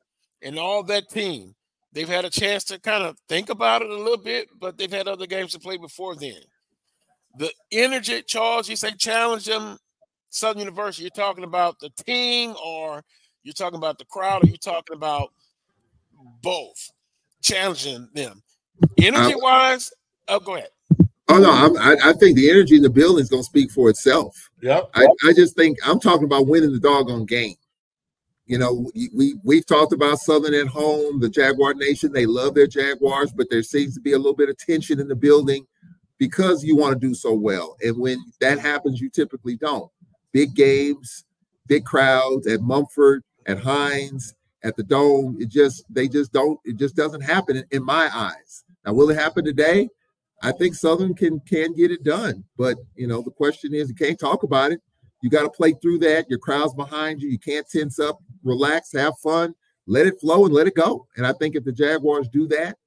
and all that team, they've had a chance to kind of think about it a little bit, but they've had other games to play before then. The energy, Charles, you say challenge them, Southern University, you're talking about the team or you're talking about the crowd or you're talking about both challenging them? Energy-wise, go ahead. Oh, no, I think the energy in the building is going to speak for itself. Yep. I just think I'm talking about winning the doggone game. You know, we've talked about Southern at home, the Jaguar Nation. They love their Jaguars, but there seems to be a little bit of tension in the building because you want to do so well. And when that happens, you typically don't. Big games, big crowds at Mumford, at Hines, at the Dome. It just doesn't happen in my eyes. Now, will it happen today? I think Southern can get it done. But, you know, the question is, you can't talk about it. You got to play through that. Your crowd's behind you. You can't tense up, relax, have fun, let it flow and let it go. And I think if the Jaguars do that,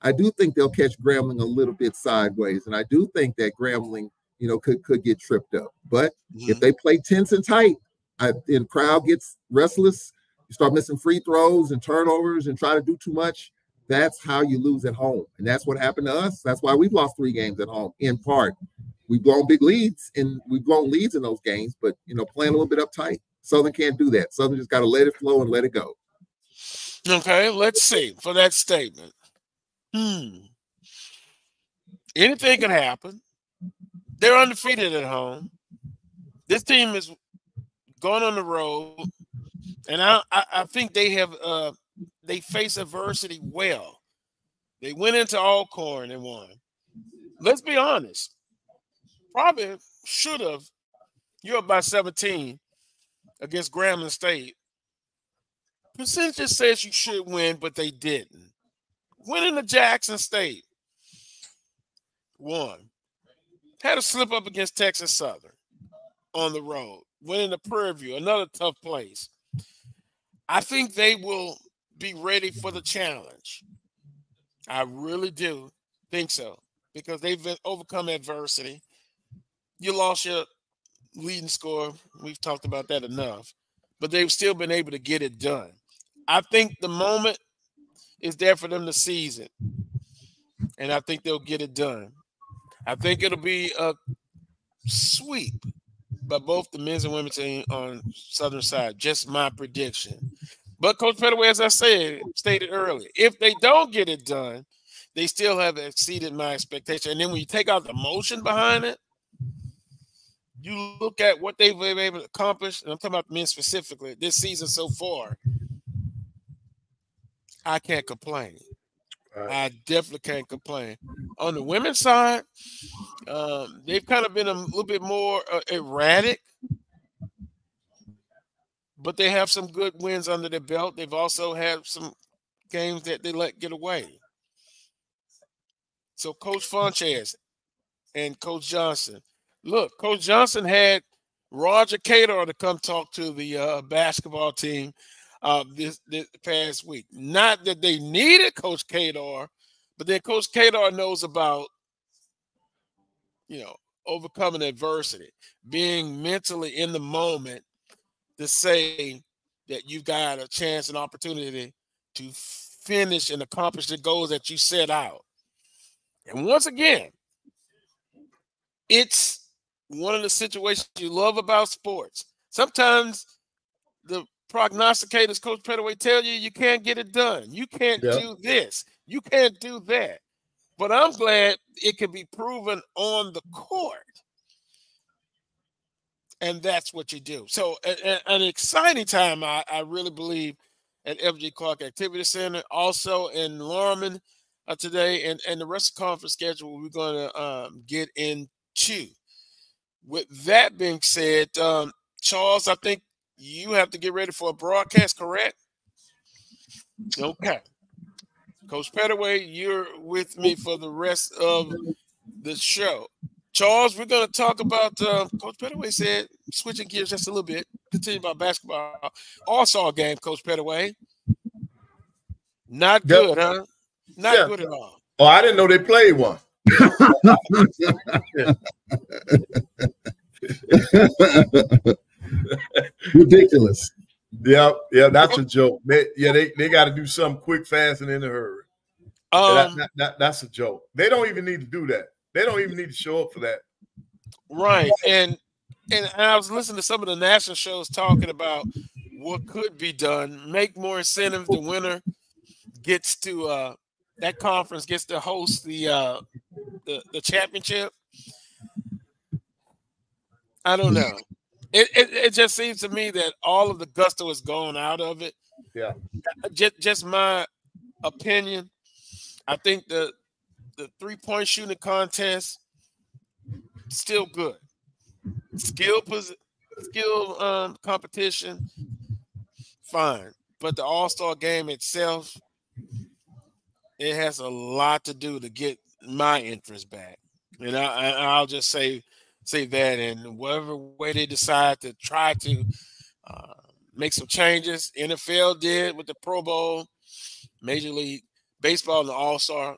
I do think they'll catch Grambling a little bit sideways. And I do think that Grambling, you know, could get tripped up. But if they play tense and tight, and the crowd gets restless, you start missing free throws and turnovers and try to do too much, that's how you lose at home. And that's what happened to us. That's why we've lost 3 games at home, in part. We've blown big leads, and we've blown leads in those games, but, you know, playing a little bit uptight. Southern can't do that. Southern just got to let it flow and let it go. Okay, let's see for that statement. Anything can happen. They're undefeated at home. This team is going on the road, and I think they have they face adversity well. They went into Alcorn and won. Let's be honest. Probably should have. You're up by 17 against Grambling State. Percentage says you should win, but they didn't. Winning to Jackson State. Won. Had a slip up against Texas Southern on the road. Winning to Prairie View, another tough place. I think they will be ready for the challenge. I really do think so because they've overcome adversity. You lost your leading scorer. We've talked about that enough. But they've still been able to get it done. I think the moment is there for them to seize it. And I think they'll get it done. I think it'll be a sweep by both the men's and women's team on Southern side. Just my prediction. But Coach Pettaway, as I stated earlier, if they don't get it done, they still have exceeded my expectation. And then when you take out the emotion behind it, you look at what they've been able to accomplish, and I'm talking about men specifically this season so far. I can't complain. I definitely can't complain. On the women's side, they've kind of been a little bit more erratic, but they have some good wins under their belt. They've also had some games that they let get away. So Coach Funches and Coach Johnson. Look, Coach Johnson had Roger Cador to come talk to the basketball team this past week. Not that they needed Coach Cador, but then Coach Cador knows about, overcoming adversity, being mentally in the moment to say that you've got a chance and opportunity to finish and accomplish the goals that you set out. And once again, it's one of the situations you love about sports. Sometimes the prognosticators, Coach Pettaway, tell you can't get it done. You can't do this. You can't do that. But I'm glad it can be proven on the court. And that's what you do. So an exciting time, I really believe, at FG Clark Activity Center, also in Lorman today, and the rest of the conference schedule we're going to get into. With that being said, Charles, I think you have to get ready for a broadcast, correct? Okay. Coach Pettaway, you're with me for the rest of the show. Charles, we're going to talk about, Coach Pettaway said, switching gears just a little bit, continue about basketball. All-Star game, Coach Pettaway. Not good, huh? Not good at all. Oh, I didn't know they played one. Ridiculous. Yeah, that's a joke. They got to do something quick, fast, and in a hurry. That's a joke. They don't even need to do that. They don't even need to show up for that. Right. And I was listening to some of the national shows talking about what could be done. Make more incentive. The winner gets to that conference gets to host the championship. I don't know. It just seems to me that all of the gusto is gone out of it. Yeah. Just my opinion. I think the 3-point shooting contest still good. Skill competition, fine. But the All-Star game itself, it has a lot to do to get my interest back. And I'll just say that, and whatever way they decide to try to make some changes, NFL did with the Pro Bowl, Major League Baseball and the All-Star,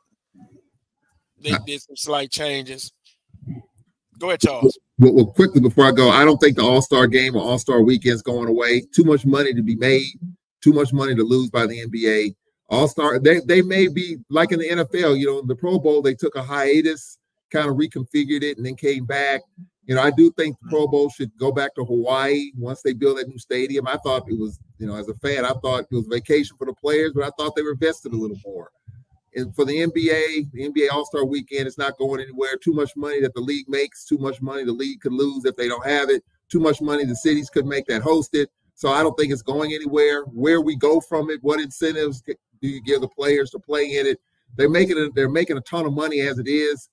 they did some slight changes. Go ahead, Charles. Well, quickly before I go, I don't think the All-Star game or All-Star weekend is going away. Too much money to be made, too much money to lose by the NBA. All-Star, they may be like in the NFL, the Pro Bowl, they took a hiatus, kind of reconfigured it, and then came back. I do think the Pro Bowl should go back to Hawaii once they build that new stadium. I thought it was, as a fan, I thought it was vacation for the players, but I thought they were vested a little more. And for the NBA All-Star weekend, it's not going anywhere. Too much money that the league makes, too much money the league could lose if they don't have it, too much money the cities could make that host it. So I don't think it's going anywhere. Where we go from it, what incentives do you give the players to play in it? They're making a ton of money as it is.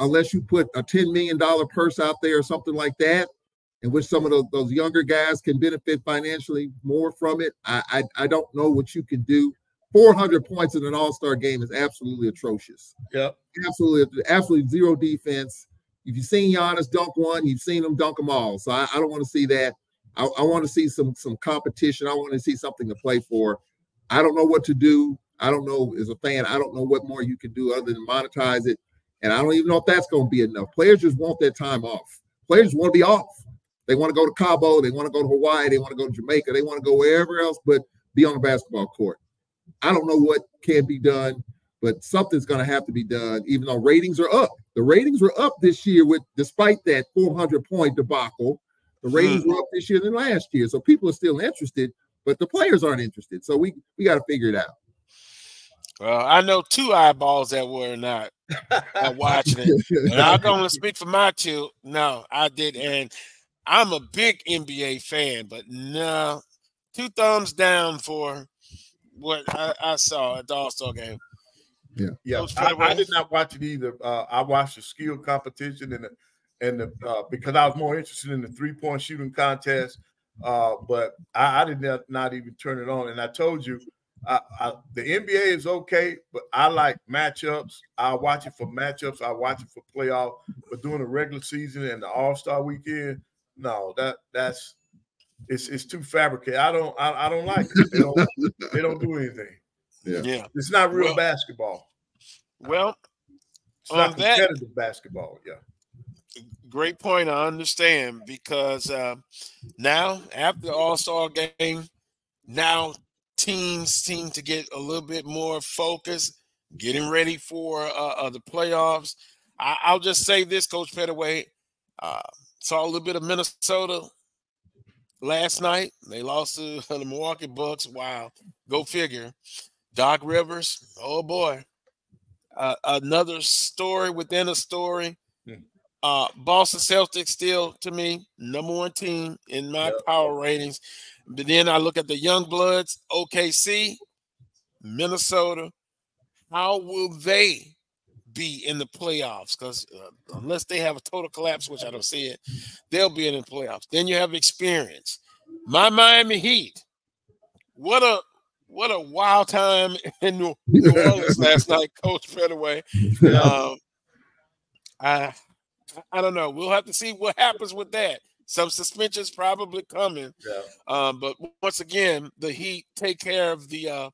Unless you put a $10 million purse out there or something like that, in which some of those younger guys can benefit financially more from it, I don't know what you can do. 400 points in an All-Star game is absolutely atrocious. Yep. Absolutely zero defense. If you've seen Giannis dunk one, you've seen him dunk them all. So I don't want to see that. I want to see some competition. I want to see something to play for. I don't know what to do. I don't know, as a fan, I don't know what more you can do other than monetize it. And I don't even know if that's going to be enough. Players just want their time off. Players want to be off. They want to go to Cabo. They want to go to Hawaii. They want to go to Jamaica. They want to go wherever else but be on the basketball court. I don't know what can be done, but something's going to have to be done, even though ratings are up. The ratings were up this year despite that 400-point debacle. The ratings were up this year than last year. So people are still interested, but the players aren't interested. So we got to figure it out. Well, I know 2 eyeballs that were not watching it. And I'm going to speak for my 2. No, I did. And I'm a big NBA fan, but no, 2 thumbs down for what I saw at the All-Star game. Yeah. I did not watch it either. I watched the skill competition and the because I was more interested in the 3-point shooting contest. But I did not even turn it on. And I told you, the NBA is okay, but I like matchups. I watch it for matchups. I watch it for playoff. But during the regular season and the All-Star weekend, no, it's too fabricated. I don't like it. They don't do anything. Yeah. It's not real basketball. Well, it's not competitive basketball. Yeah. Great point. I understand because now after the All-Star game, now teams seem to get a little bit more focused, getting ready for the playoffs. I'll just say this, Coach Pettaway. Saw a little bit of Minnesota last night. They lost to the Milwaukee Bucks. Wow. Go figure. Doc Rivers, oh boy. Another story within a story. Boston Celtics still, to me, #1 team in my power ratings. But then I look at the young bloods, OKC, Minnesota. How will they be in the playoffs? Because unless they have a total collapse, which I don't see it, they'll be in the playoffs. Then you have experience. My Miami Heat. What a wild time in New Orleans last night, Coach Pettaway. I don't know. We'll have to see what happens with that. Some suspensions probably coming. But once again, the Heat take care of the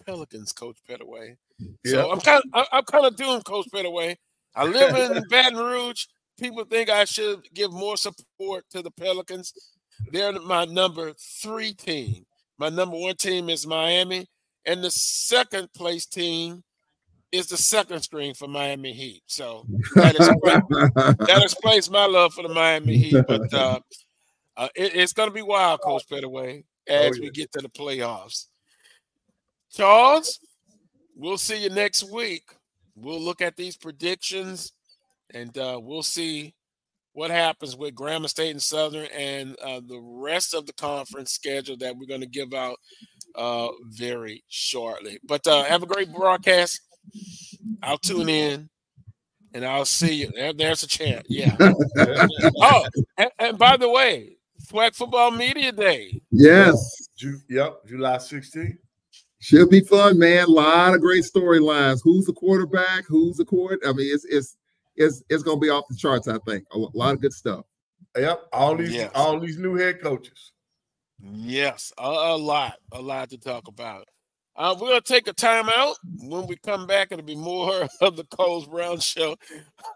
Pelicans, Coach Pettaway. So I'm kind of doomed, Coach Pettaway. I live in Baton Rouge. People think I should give more support to the Pelicans. They're my number 3 team. My #1 team is Miami, and the second place team is the second string for Miami Heat. So that explains my love for the Miami Heat. But it's going to be wild, Coach Pettaway, as we get to the playoffs. Charles, we'll see you next week. We'll look at these predictions, and we'll see what happens with Grambling State and Southern and the rest of the conference schedule that we're going to give out very shortly. But have a great broadcast. I'll tune in, and I'll see you. There's a chant. Yeah. Oh, and by the way, Swag Football Media Day. Yes. July 16th. Should be fun, man. A lot of great storylines. Who's the quarterback? Who's the court? I mean, it's going to be off the charts, I think. A lot of good stuff. Yep. All these new head coaches. Yes. A lot to talk about. We're going to take a timeout. When we come back, it'll be more of the Coles Brown Show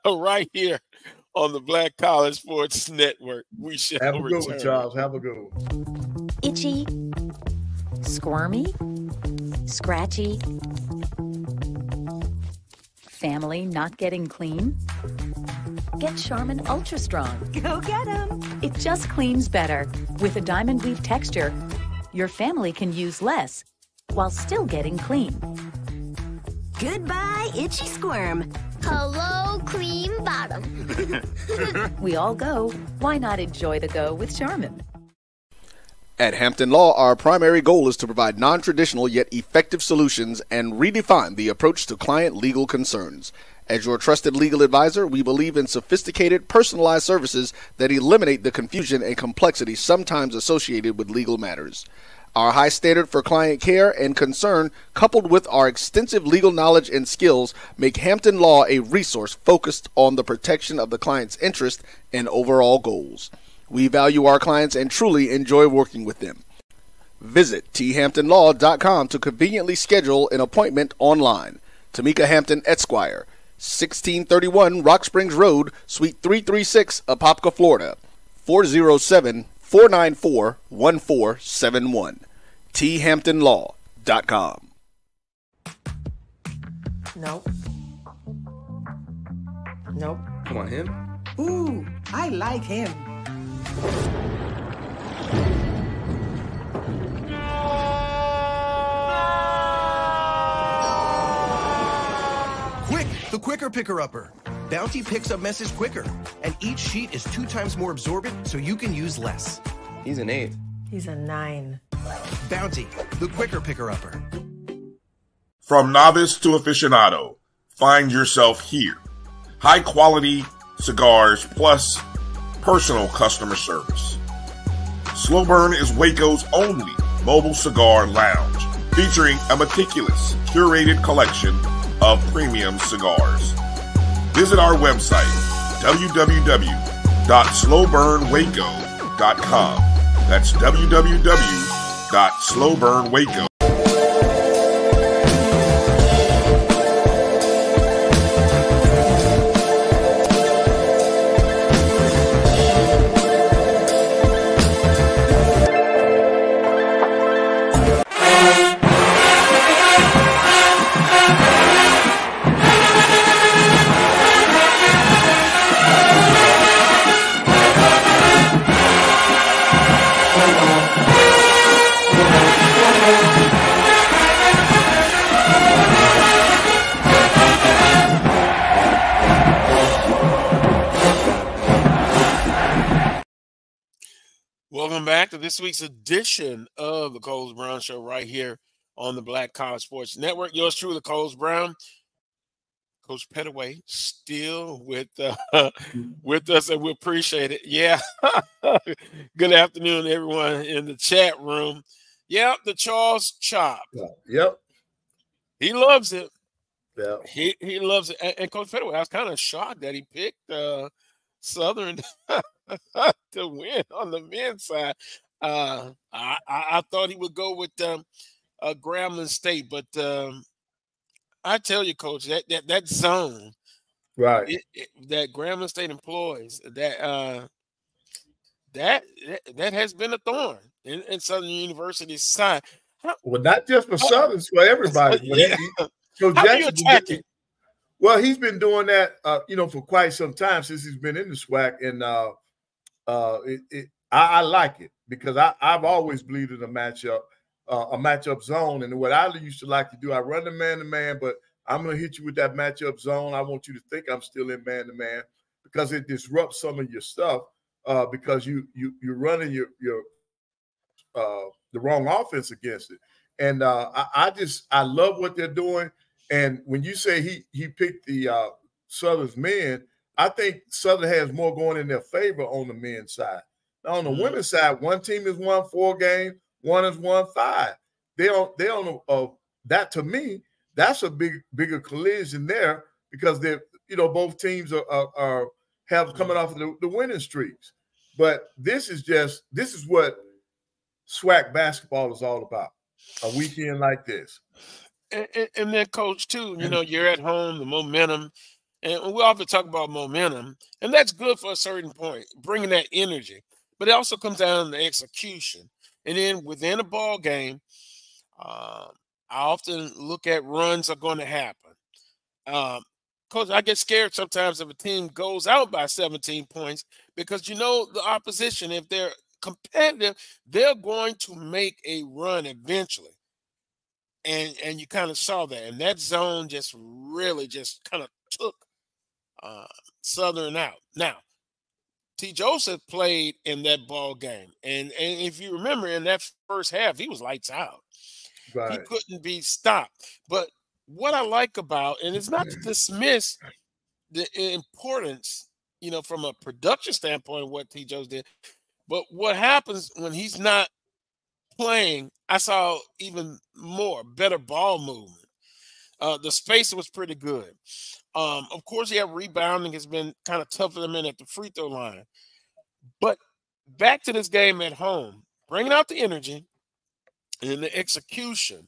right here on the Black College Sports Network. We shall have a return. good one, Charles. Have a good one. Itchy, squirmy, scratchy, family not getting clean? Get Charmin Ultra Strong. Go get 'em. It just cleans better. With a diamond weave texture, your family can use less while still getting clean. Goodbye, itchy squirm. Hello, cream bottom. We all go. Why not enjoy the go with Charmin? At Hampton Law, our primary goal is to provide non-traditional yet effective solutions and redefine the approach to client legal concerns. As your trusted legal advisor, we believe in sophisticated, personalized services that eliminate the confusion and complexity sometimes associated with legal matters. Our high standard for client care and concern, coupled with our extensive legal knowledge and skills, make Hampton Law a resource focused on the protection of the client's interest and overall goals. We value our clients and truly enjoy working with them. Visit thamptonlaw.com to conveniently schedule an appointment online. Tamika Hampton Esquire, 1631 Rock Springs Road, Suite 336, Apopka, Florida, 407-494-1471. thamptonlaw.com. Nope. Nope. Come on, him. Ooh, I like him. the quicker picker-upper. Bounty picks up messes quicker, and each sheet is 2 times more absorbent so you can use less. He's an 8. He's a 9. Bounty, the quicker picker-upper. From novice to aficionado, find yourself here. High quality cigars plus personal customer service. Slow Burn is Waco's only mobile cigar lounge, featuring a meticulous, curated collection of premium cigars. Visit our website, www.slowburnwaco.com. That's www.slowburnwaco.com. Welcome back to this week's edition of the Coles Brown Show right here on the Black College Sports Network. Yours truly, the Coles Brown. Coach Pettaway still with us, and we appreciate it. Yeah. Good afternoon, everyone in the chat room. Yep, the Charles Chop. Yep. He loves it. Yeah. He loves it. And Coach Pettaway, I was kind of shocked that he picked Southern to win on the men's side. I thought he would go with Grambling State, but I tell you, Coach, that zone, right, that Grambling State employs, that has been a thorn in Southern University's side. Well, not just for Southern, for everybody. Yeah. So How do you attack it? Well, he's been doing that, for quite some time since he's been in the SWAC, and I like it because I've always believed in a matchup zone. And what I used to like to do, I run the man-to-man, but I'm going to hit you with that matchup zone. I want you to think I'm still in man-to-man because it disrupts some of your stuff because you're running the wrong offense against it. And I love what they're doing. And when you say he picked the Southern's men, I think Southern has more going in their favor on the men's side. Now, on the women's side, one team has won 4 games, one has won 5. They don't that to me, that's a bigger collision there because they're both teams are coming off of the winning streaks. But this is what SWAC basketball is all about. A weekend like this. And then, Coach, too, you're at home, the momentum, and we often talk about momentum, and that's good for a certain point, bringing that energy. But it also comes down to execution. And then within a ball game, I often look at runs are going to happen. Coach, I get scared sometimes if a team goes out by 17 points because the opposition, if they're competitive, they're going to make a run eventually. And you kind of saw that. And that zone just really just kind of took Southern out. Now, T. Joseph played in that ball game. And if you remember, in that first half, he was lights out. Right. He couldn't be stopped. But what I like about, and it's not to dismiss the importance, from a production standpoint of what T. Joseph did, but what happens when he's not playing, I saw even better ball movement. The space was pretty good. Of course, rebounding has been kind of tough for them at the free throw line. But back to this game at home, bringing out the energy and the execution,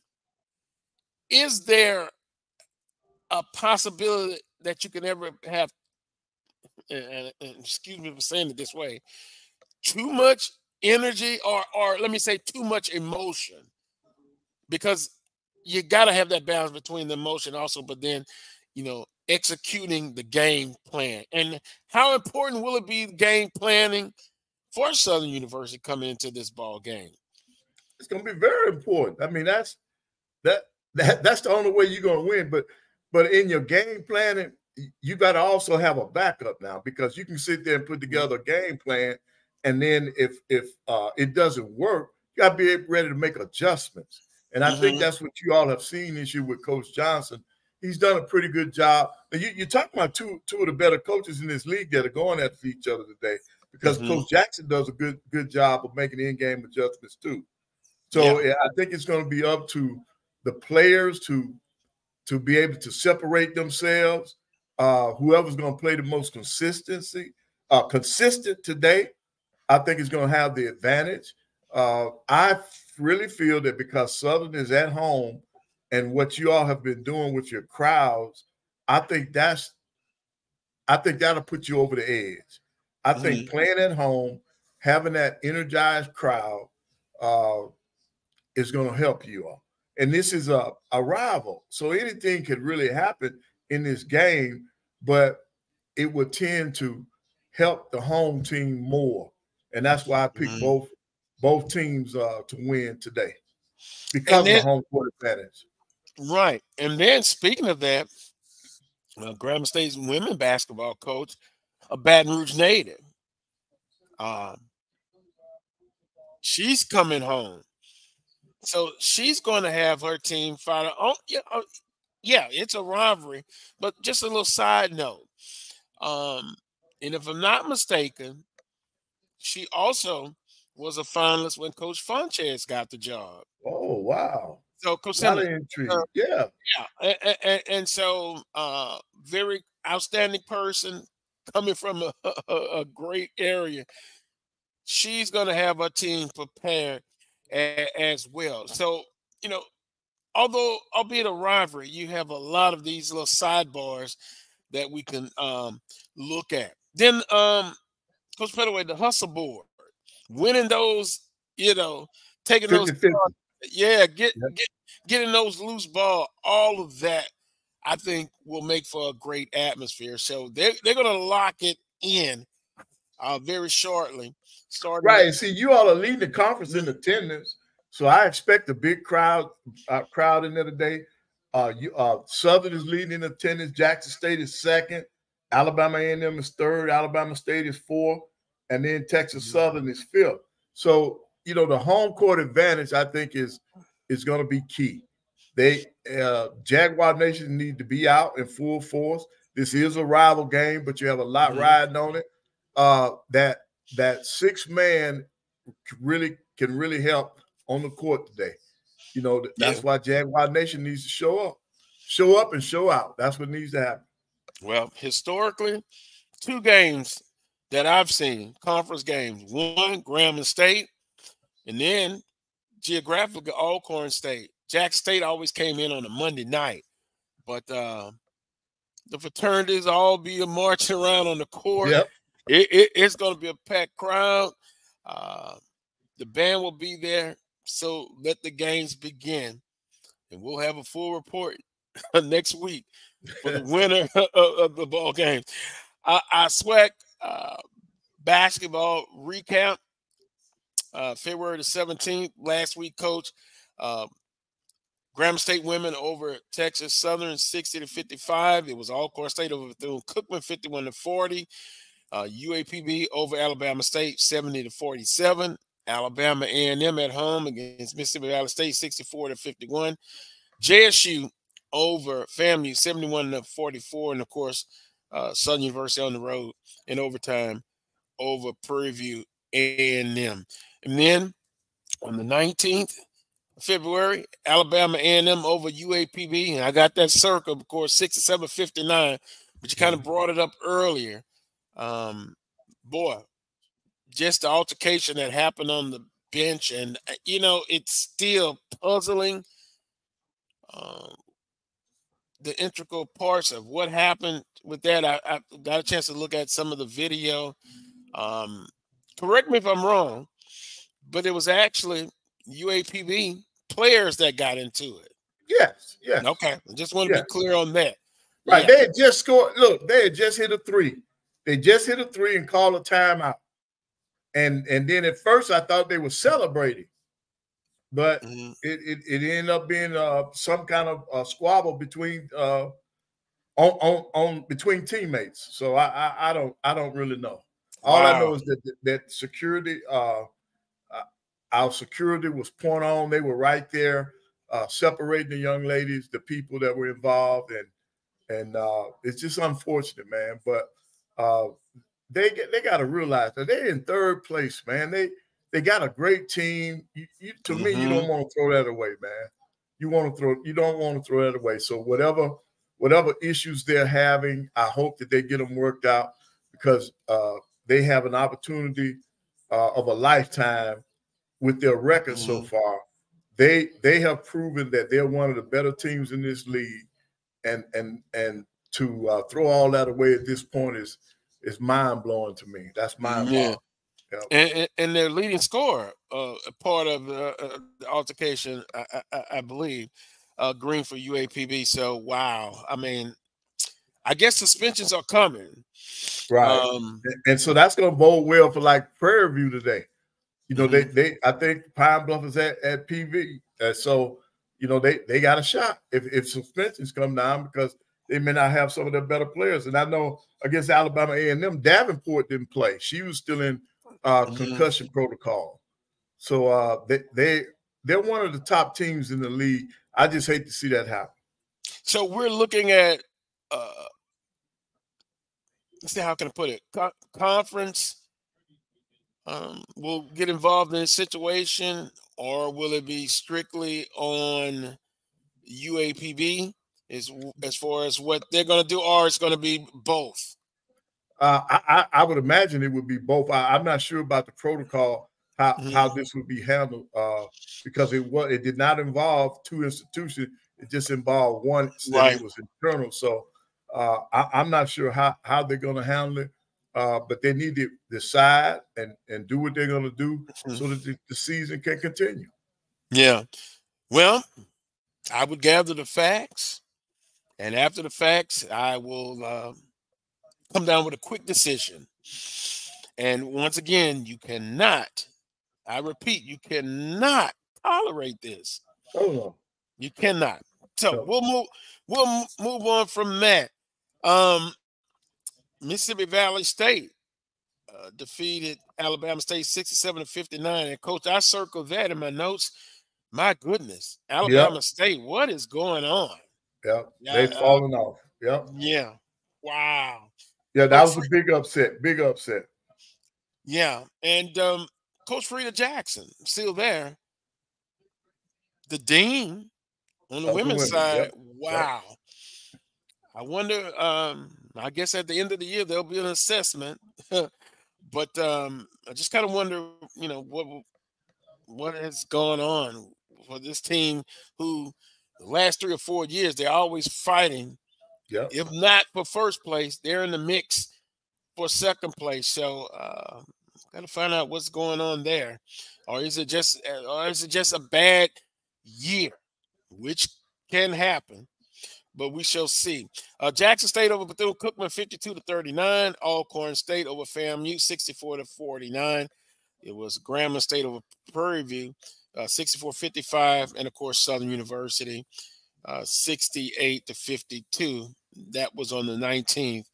is there a possibility that you can ever have, and excuse me for saying it this way, too much energy or let me say too much emotion? Because you got to have that balance between the emotion also, but then, executing the game plan. And how important will it be game planning for Southern University coming into this ball game? It's going to be very important. I mean, that's the only way you're going to win. But in your game planning, you got to also have a backup now, because you can sit there and put together a game plan, and then if it doesn't work, you got to be ready to make adjustments. And I think that's what you all have seen this year with Coach Johnson. He's done a pretty good job. And you're talking about two of the better coaches in this league that are going after each other today, because Coach Jackson does a good job of making in-game adjustments too. So I think it's going to be up to the players to be able to separate themselves. Whoever's going to play the most consistent today, I think is going to have the advantage. I really feel that because Southern is at home and what you all have been doing with your crowds, I think that'll put you over the edge. I think playing at home, having that energized crowd is going to help you all. And this is a rival, so anything could really happen in this game, but it would tend to help the home team more. And that's why I picked both teams to win today, because of the home court advantage. Right. And then speaking of that, Grambling State's women basketball coach, a Baton Rouge native, she's coming home. So she's going to have her team fight. Yeah, it's a rivalry, but just a little side note. And if I'm not mistaken, she also was a finalist when Coach Funches got the job. Oh, wow. So Coach intrigue. Yeah. And so very outstanding person coming from a great area. She's going to have her team prepared as well. So, although albeit a rivalry, you have a lot of these little sidebars that we can look at. Then Coach Pettaway, the hustle board, winning those, taking those, getting those loose ball, all of that, I think will make for a great atmosphere. So they're going to lock it in very shortly. Right. See, you all are leading the conference in attendance, so I expect a big crowd in there today. Southern is leading in attendance. Jackson State is second. Alabama A&M is third. Alabama State is fourth, and then Texas Southern is fifth. So the home court advantage, I think, is going to be key. Jaguar Nation need to be out in full force. This is a rival game, but you have a lot riding on it. That six-man can really help on the court today. That's why Jaguar Nation needs to show up and show out. That's what needs to happen. Well, historically, two games that I've seen, conference games, one, Grambling State, and then geographically, Alcorn State. Jackson State always came in on a Monday night, but the fraternities all be marching around on the court. Yep. It's going to be a packed crowd. The band will be there, so let the games begin. And we'll have a full report next week for the winner of the ball game. I SWAC basketball recap, February the 17th. Last week, Coach, Grambling State women over Texas Southern 60-55. It was Alcorn State over Cookman 51-40. UAPB over Alabama State 70-47. Alabama A&M at home against Mississippi Valley State 64-51. JSU over FAMU 71-44, and of course Southern University on the road in overtime over Prairie View A&M. And then on the 19th of February, Alabama A&M over UAPB, and I got that circle, of course, 67-59, but you kind of brought it up earlier. Boy, just the altercation that happened on the bench, and it's still puzzling the integral parts of what happened with that. I got a chance to look at some of the video. Correct me if I'm wrong, but it was actually UAPB players that got into it. Yes. Okay, I just want to be clear on that. Right, they had just scored. Look, they had just hit a three. They just hit a three and called a timeout. And then at first I thought they were celebrating, but it ended up being some kind of squabble between on on between teammates. So I don't really know. All I know is that security, our security was point on. They were right there, separating the young ladies, the people that were involved, and it's just unfortunate, man. But they got to realize that they're in third place, man. They got a great team. To me, you don't want to throw that away, man. You don't want to throw that away. So whatever issues they're having, I hope that they get them worked out, because they have an opportunity of a lifetime with their record so far. They have proven that they're one of the better teams in this league, and to throw all that away at this point is mind blowing to me. That's mind blowing. Yeah. And their leading scorer, part of the altercation, I believe, green for UAPB. So wow, I mean, I guess suspensions are coming, right? And so that's going to bode well for like Prairie View today. You know, I think Pine Bluff is at PV, so you know they got a shot if suspensions come down, because they may not have some of their better players. And I know against Alabama A&M, Davenport didn't play; she was still in concussion protocol. So they're one of the top teams in the league. I just hate to see that happen. So we're looking at let's see, how can I put it? Conference will get involved in this situation, or will it be strictly on UAPB as far as what they're going to do, or it's going to be both? I would imagine it would be both. I'm not sure about the protocol, how this would be handled, because it did not involve two institutions. It just involved one that it was internal. So I'm not sure how they're going to handle it, but they need to decide and do what they're going to do so that the season can continue. Yeah. Well, I would gather the facts, and after the facts, I will come down with a quick decision. And once again, you cannot, I repeat, you cannot tolerate this. Oh no. You cannot. So we'll move on from that. Mississippi Valley State defeated Alabama State 67-59. And Coach, I circled that in my notes. My goodness, Alabama State, what is going on? They've fallen off. Yeah. Wow. Yeah, that was a big upset. Big upset. Yeah. And Coach Frida Jackson, still there. The dean on the women's side. Wow. I wonder, I guess at the end of the year, there'll be an assessment. But I just kind of wonder, you know, what has gone on for this team who the last 3 or 4 years, they're always fighting. If not for first place, they're in the mix for second place. So got to find out what's going on there. Or is it just a bad year, which can happen, but we shall see. Jackson State over Bethune-Cookman 52-39. Alcorn State over FAMU 64-49. It was Grambling State over Prairie View 64-55, and of course Southern University 68-52. That was on the 19th.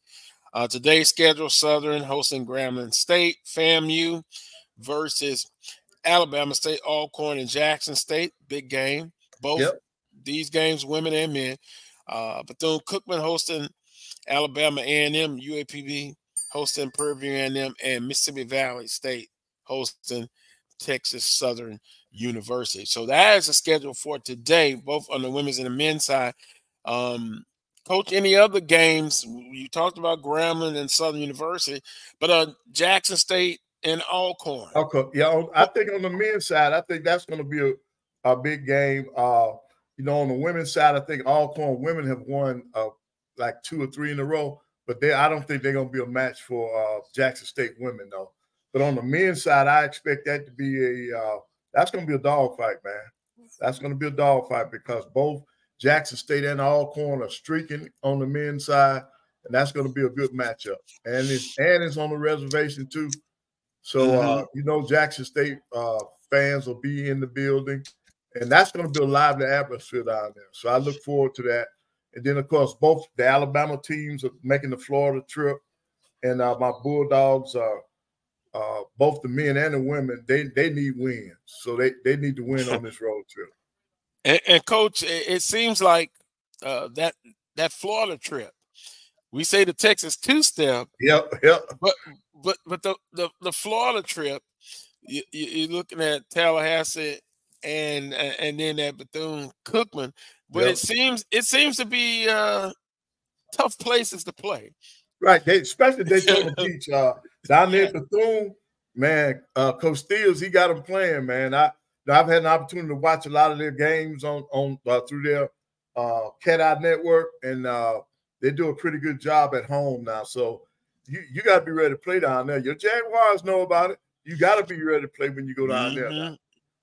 Today's schedule: Southern hosting Grambling State, FAMU versus Alabama State, Alcorn, and Jackson State. Big game. Both these games, women and men. Bethune-Cookman hosting Alabama A&M, UAPB hosting Prairie View A&M, and Mississippi Valley State hosting Texas Southern University. So that is the schedule for today, both on the women's and the men's side. Coach, any other games? You talked about Grambling and Southern University, but Jackson State and Alcorn. Okay, yeah, I think on the men's side, I think that's going to be a big game. You know, on the women's side, I think Alcorn women have won like 2 or 3 in a row, but I don't think they're going to be a match for Jackson State women, though. But on the men's side, I expect that to be that's going to be a dogfight, man. That's going to be a dogfight because both Jackson State and Alcorn are streaking on the men's side, and that's going to be a good matchup. And it's on the reservation too. So you know, Jackson State fans will be in the building, and that's going to be a lively atmosphere down there. So I look forward to that. And then, of course, both the Alabama teams are making the Florida trip. And my Bulldogs are both the men and the women, they need wins. So they need to win on this road trip. And Coach, it seems like that Florida trip, we say the Texas two-step. Yep. But the Florida trip, you're looking at Tallahassee and then at Bethune-Cookman. But it seems to be tough places to play. Right. Especially Daytona Beach. Down there at Bethune, man, Coach Steels, he got them playing, man. I've had an opportunity to watch a lot of their games on through their Cat Eye Network, and they do a pretty good job at home now. So you got to be ready to play down there. Your Jaguars know about it. You got to be ready to play when you go down there. Now.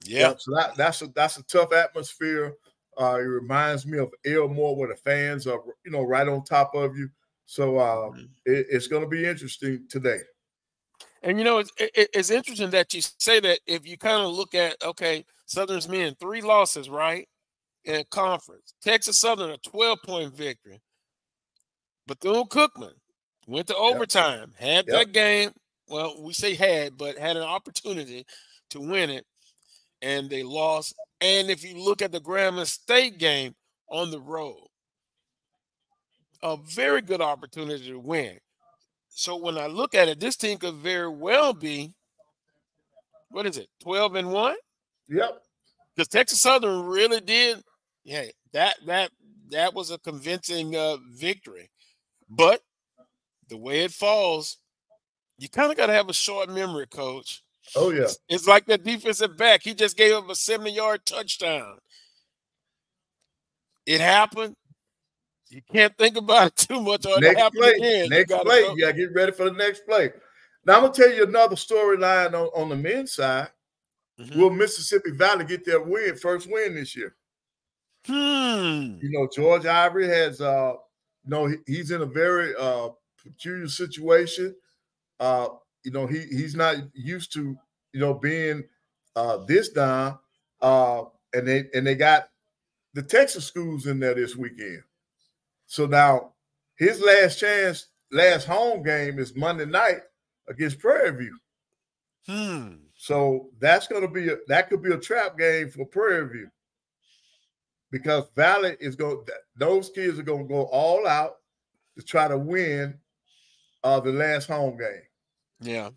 Yeah. So that's a tough atmosphere. It reminds me of Elmore, where the fans are, right on top of you. So it's going to be interesting today. And, it's interesting that you say that. If you kind of look at, okay, Southern's men, 3 losses, right, in conference. Texas Southern, a 12-point victory. Bethune-Cookman went to overtime, had that game. Well, we say had, but had an opportunity to win it, and they lost. And if you look at the Grambling State game on the road, a very good opportunity to win. So when I look at it, this team could very well be, 12-1? Yep. Because Texas Southern really did, that was a convincing victory. But the way it falls, you kind of got to have a short memory, Coach. Oh, yeah. It's like that defensive back. He just gave up a 70-yard touchdown. It happened. You can't think about it too much. Or Next play. Again. Next play. You got to get ready for the next play. Now, I'm going to tell you another storyline on the men's side. Will Mississippi Valley get their first win this year? George Ivory has, he's in a very peculiar situation. He's not used to, being this down. And they got the Texas schools in there this weekend. So now his last home game is Monday night against Prairie View. So that could be a trap game for Prairie View, because Valley those kids are going to go all out to try to win the last home game. Yeah,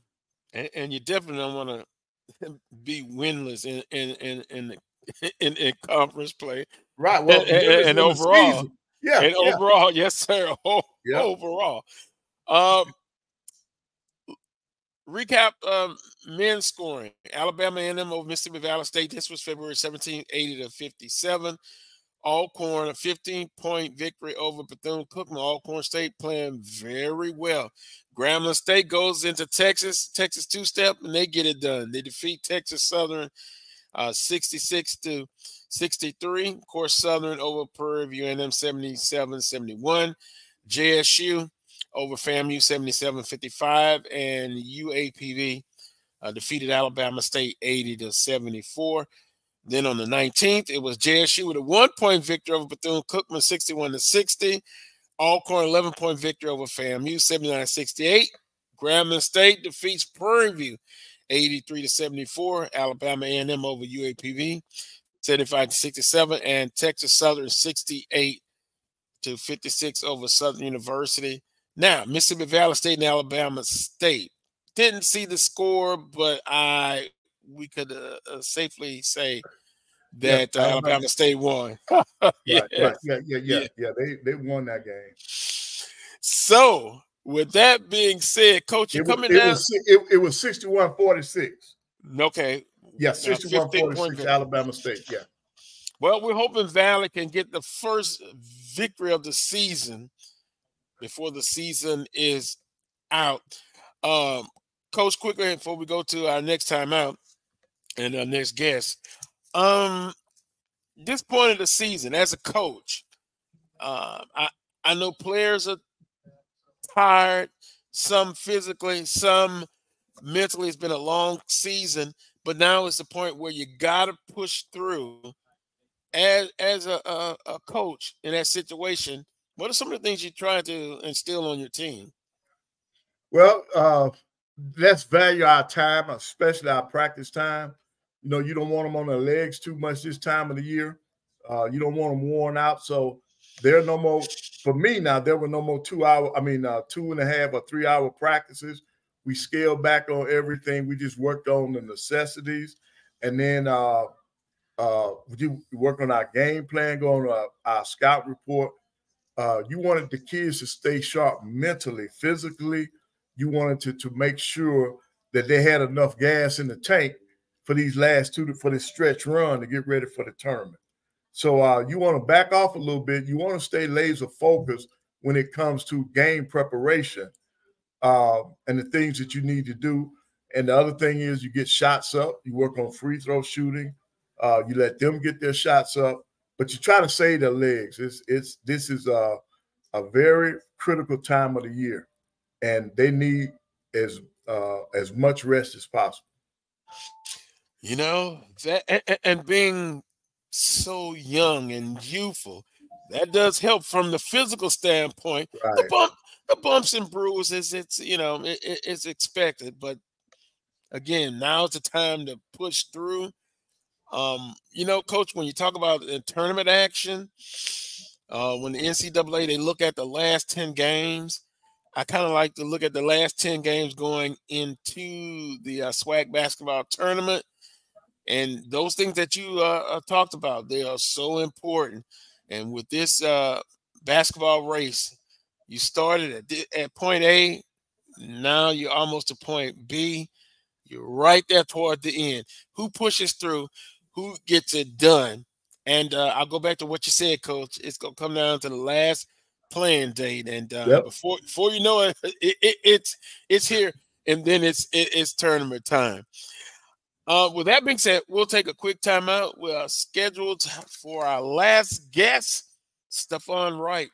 and you definitely don't want to be winless in conference play, right? Well, and overall, overall, yes, sir. Overall, recap men's scoring: Alabama A&M over Mississippi Valley State. This was February 17, 80-57. Alcorn, a 15-point victory over Bethune-Cookman. Alcorn State playing very well. Grambling State goes into Texas two-step, and they get it done. They defeat Texas Southern 66-63. Of course, Southern over Prairie View A&M 77-71. JSU over FAMU 77-55, and UAPB defeated Alabama State 80-74. Then on the 19th, it was JSU with a 1-point victory over Bethune-Cookman 61-60. Alcorn 11-point victory over FAMU 79-68. Grambling State defeats Prairie View 83-74. Alabama A&M over UAPB 75-67, and Texas Southern 68-56 over Southern University. Now, Mississippi Valley State and Alabama State. Didn't see the score, but we could safely say that Alabama State won. Yeah. They won that game. So, with that being said, Coach, you're coming down. It was 61-46. Okay. Yeah, 61-46 Alabama State. Yeah. Well, we're hoping Valley can get the first victory of the season before the season is out. Coach, quickly before we go to our next timeout and our next guest, this point of the season as a coach, I know players are tired, some physically, some mentally. It's been a long season, but now it's the point where you got to push through as a coach in that situation, what are some of the things you try to instill on your team? Well, let's value our time, especially our practice time. You know, you don't want them on their legs too much this time of the year. You don't want them worn out. So there are no more, for me now, there were no more 2.5 or 3 hour practices. We scaled back on everything. We just worked on the necessities. And then we work on our game plan, go on our scout report. You wanted the kids to stay sharp mentally, physically. You wanted to make sure that they had enough gas in the tank for these last for this stretch run to get ready for the tournament. So you want to back off a little bit. You want to stay laser focused when it comes to game preparation and the things that you need to do. And the other thing is you get shots up. You work on free throw shooting. You let them get their shots up, but you try to save their legs. This is a very critical time of the year, and they need as much rest as possible. You know, and being so young and youthful, that does help from the physical standpoint. Right. The bumps and bruises, it's expected, but again, now's the time to push through. Coach, when you talk about tournament action, when the NCAA, they look at the last 10 games, I kind of like to look at the last 10 games going into the SWAC basketball tournament. And those things that you talked about, they are so important. And with this basketball race, you started at point A, now you're almost to point B. You're right there toward the end. Who pushes through? Who gets it done? And I'll go back to what you said, Coach. It's going to come down to the last playing date. And before you know it, it's here, and then it's tournament time. With that being said, we'll take a quick timeout. We are scheduled for our last guest, Stephon Wright.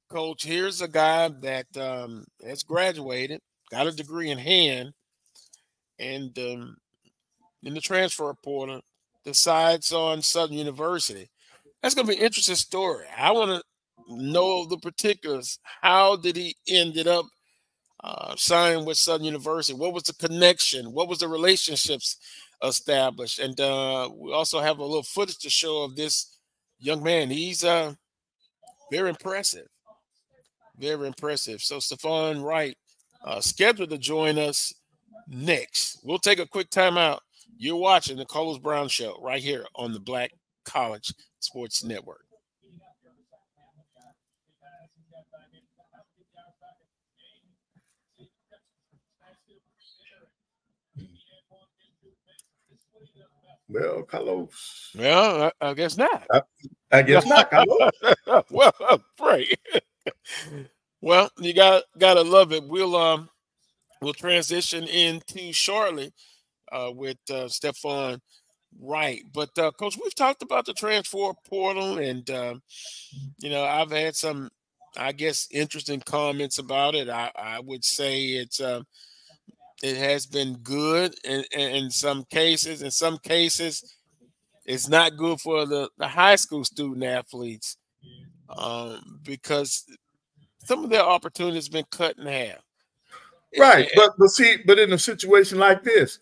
Coach, here's a guy that has graduated, got a degree in hand, and in the transfer portal, decides on Southern University. That's going to be an interesting story. I want to know the particulars. How did he ended up signing with Southern University? What was the connection? What was the relationships established? And we also have a little footage to show of this young man. He's very impressive. Very impressive. So Stephon Wright scheduled to join us next. We'll take a quick timeout. You're watching the Carlos Brown Show right here on the Black College Sports Network. Well, Carlos. Well, I guess not. I guess not, Carlos. Well, pray. Well, you gotta love it. We'll transition into shortly with Stephon Wright. But Coach, we've talked about the transfer portal, and I've had some, I guess, interesting comments about it. I would say it has been good in some cases. In some cases, it's not good for the high school student athletes because some of their opportunities have been cut in half. Right, but in a situation like this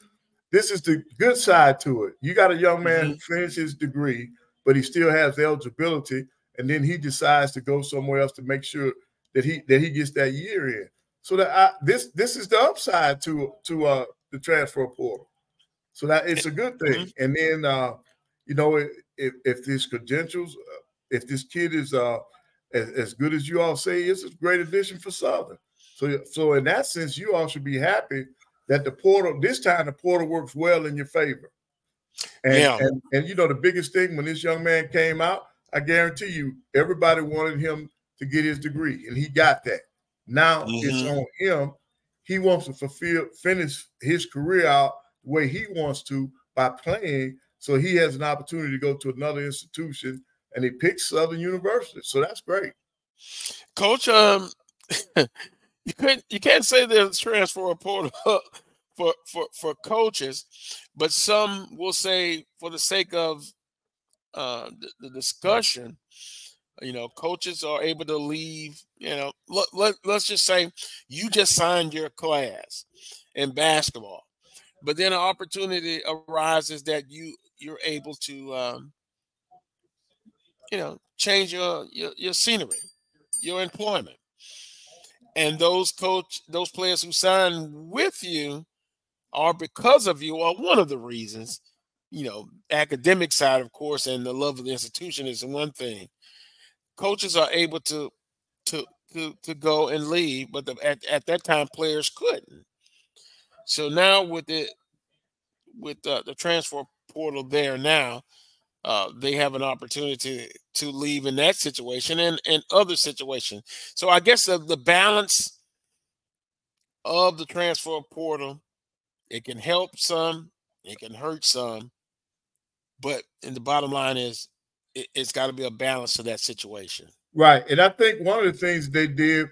is the good side to it. You got a young man who finished his degree, but he still has eligibility, and then he decides to go somewhere else to make sure that he gets that year in. So that this is the upside to the transfer portal. So that it's a good thing. And then if these credentials, if this kid is as good as you all say, it's a great addition for Southern. So in that sense, you all should be happy that the portal works well in your favor. And the biggest thing when this young man came out, I guarantee you, everybody wanted him to get his degree, and he got that. Now it's on him. He wants to finish his career out the way he wants to by playing, so he has an opportunity to go to another institution, and he picks Southern University. So that's great. Coach, you can't say there's a transfer portal for coaches, but some will say for the sake of the discussion, coaches are able to leave. Let's just say you just signed your class in basketball, but then an opportunity arises that you're able to change your scenery, your employment, and those players who sign with you are because of you, or one of the reasons. Academic side, of course, and the love of the institution is one thing. Coaches are able to go and leave, but at that time players couldn't. So now with the transfer portal there now, they have an opportunity to leave in that situation and other situations. So I guess the balance of the transfer portal, it can help some, it can hurt some, but the bottom line is it's got to be a balance to that situation. Right. And I think one of the things they did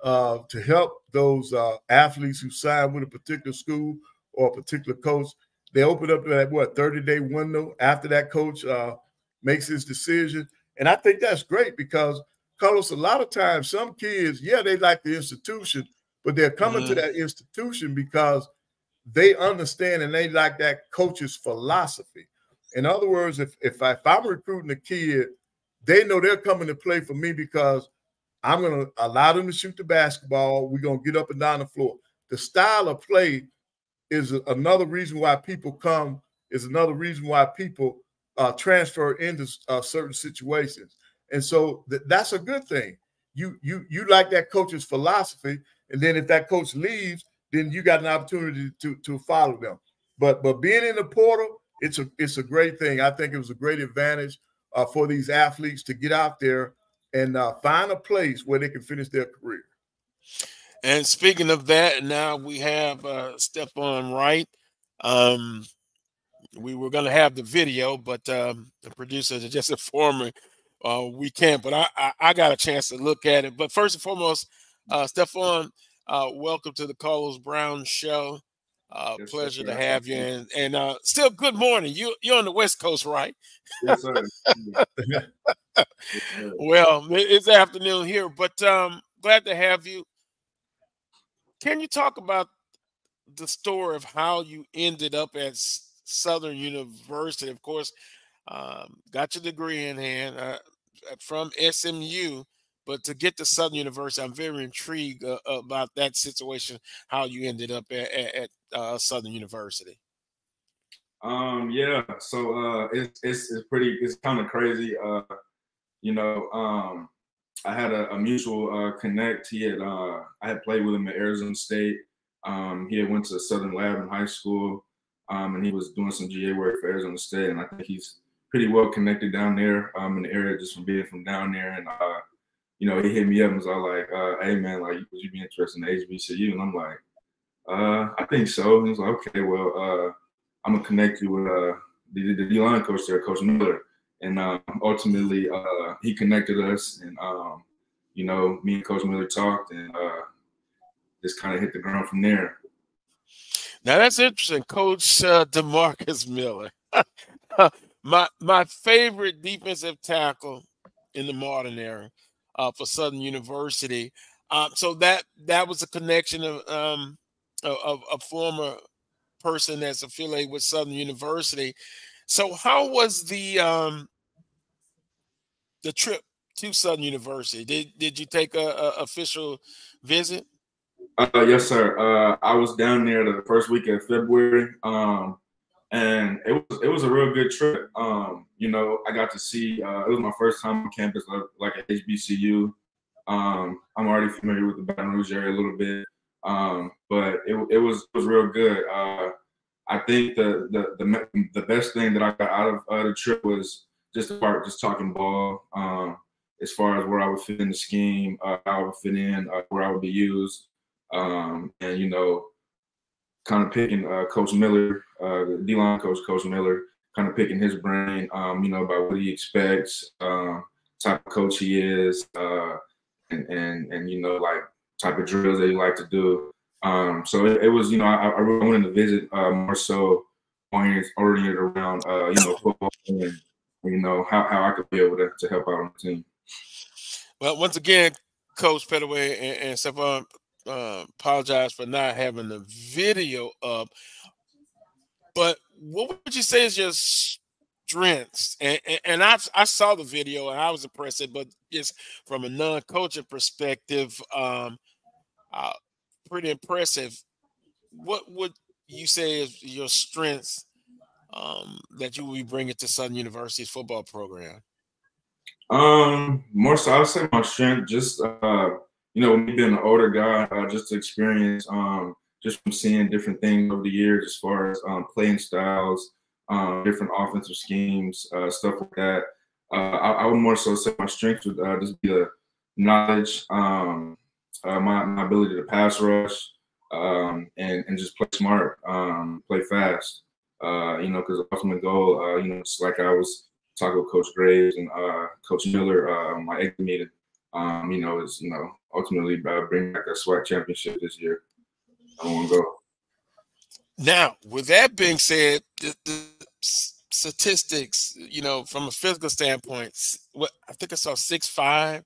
to help those athletes who sign with a particular school or a particular coach, they opened up that 30-day window after that coach makes his decision. And I think that's great because, Carlos, a lot of times some kids, they like the institution, but they're coming to that institution because they understand and they like that coach's philosophy. In other words, if I'm recruiting a kid, they know they're coming to play for me because I'm going to allow them to shoot the basketball. We're going to get up and down the floor. The style of play is another reason why people come, is another reason why people transfer into certain situations. And so that's a good thing. You like that coach's philosophy, and then if that coach leaves, then you got an opportunity to follow them. But being in the portal, it's a great thing. I think it was a great advantage for these athletes to get out there and find a place where they can finish their career. And speaking of that, now we have Stephon Wright. We were going to have the video, but the producers are just informing we can't. But I got a chance to look at it. But first and foremost, Stephon, welcome to the Carlos Brown Show. Yes, pleasure to have you. And still good morning. You're on the West Coast, right? Yes, sir. Well, it's afternoon here, but glad to have you. Can you talk about the story of how you ended up at Southern University? Of course, got your degree in hand from SMU, but to get to Southern University, I'm very intrigued about that situation, how you ended up at Southern University. Yeah, so it's kind of crazy. I had a mutual connect. I had played with him at Arizona State. He had went to Southern Lab in high school, and he was doing some GA work for Arizona State. And I think he's pretty well connected down there in the area, just from being from down there. And he hit me up and was all like, "Hey man, like, would you be interested in HBCU?" And I'm like, "I think so." And he was like, "Okay, well, I'm gonna connect you with the D-line coach there, Coach Miller." And ultimately, he connected us, and me and Coach Miller talked, and just kind of hit the ground from there. Now that's interesting, Coach DeMarcus Miller, my favorite defensive tackle in the modern era for Southern University. So that was a connection of a former person that's affiliated with Southern University. So how was the trip to Southern University? Did you take a official visit? Yes, sir. I was down there the first week of February, and it was a real good trip. I got to see. It was my first time on campus, like at HBCU. I'm already familiar with the Baton Rouge area a little bit, but it was real good. I think the best thing that I got out of the trip was just talking ball, as far as where I would fit in the scheme, how I would fit in, where I would be used, and kind of picking Coach Miller, the D-line coach, Coach Miller, kind of picking his brain, about what he expects, type of coach he is, and like type of drills that he like to do. So it was, I really wanted to visit more so oriented around, football you know, how I could be able to help out on the team. Well, once again, Coach Pettaway and Stephon, apologize for not having the video up. But what would you say is your strengths? And I saw the video and I was impressed, but just from a non-coaching perspective, pretty impressive. What would you say is your strengths that you will be bringing to Southern University's football program? More so, I would say my strength, just you know, me being an older guy, just to experience, just from seeing different things over the years, as far as playing styles, different offensive schemes, stuff like that. I would more so say my strength would just be the knowledge, my ability to pass rush, and just play smart, play fast. You know, because the ultimate goal, you know, just like I was talking with Coach Graves and Coach Miller, my exit meeting, you know, is, you know, ultimately bring back that SWAC championship this year. I want to go. Now, with that being said, the statistics, you know, from a physical standpoint, what I think I saw 6'5",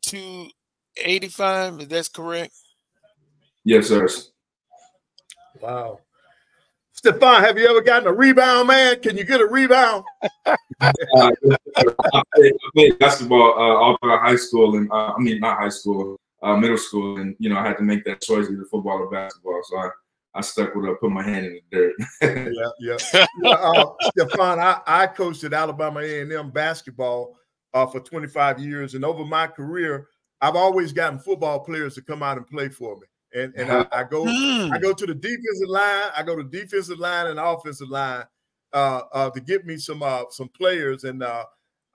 285. Is that correct? Yes, sir. Wow. Stephon, have you ever gotten a rebound, man? Can you get a rebound? I played basketball all throughout high school, and I mean, not high school, middle school, and you know, I had to make that choice either football or basketball. So I stuck with it, put my hand in the dirt. yeah. Stephon, I coached at Alabama A&M basketball for 25 years, and over my career, I've always gotten football players to come out and play for me. And I go to the defensive line. I go to defensive line and offensive line to get me some players. And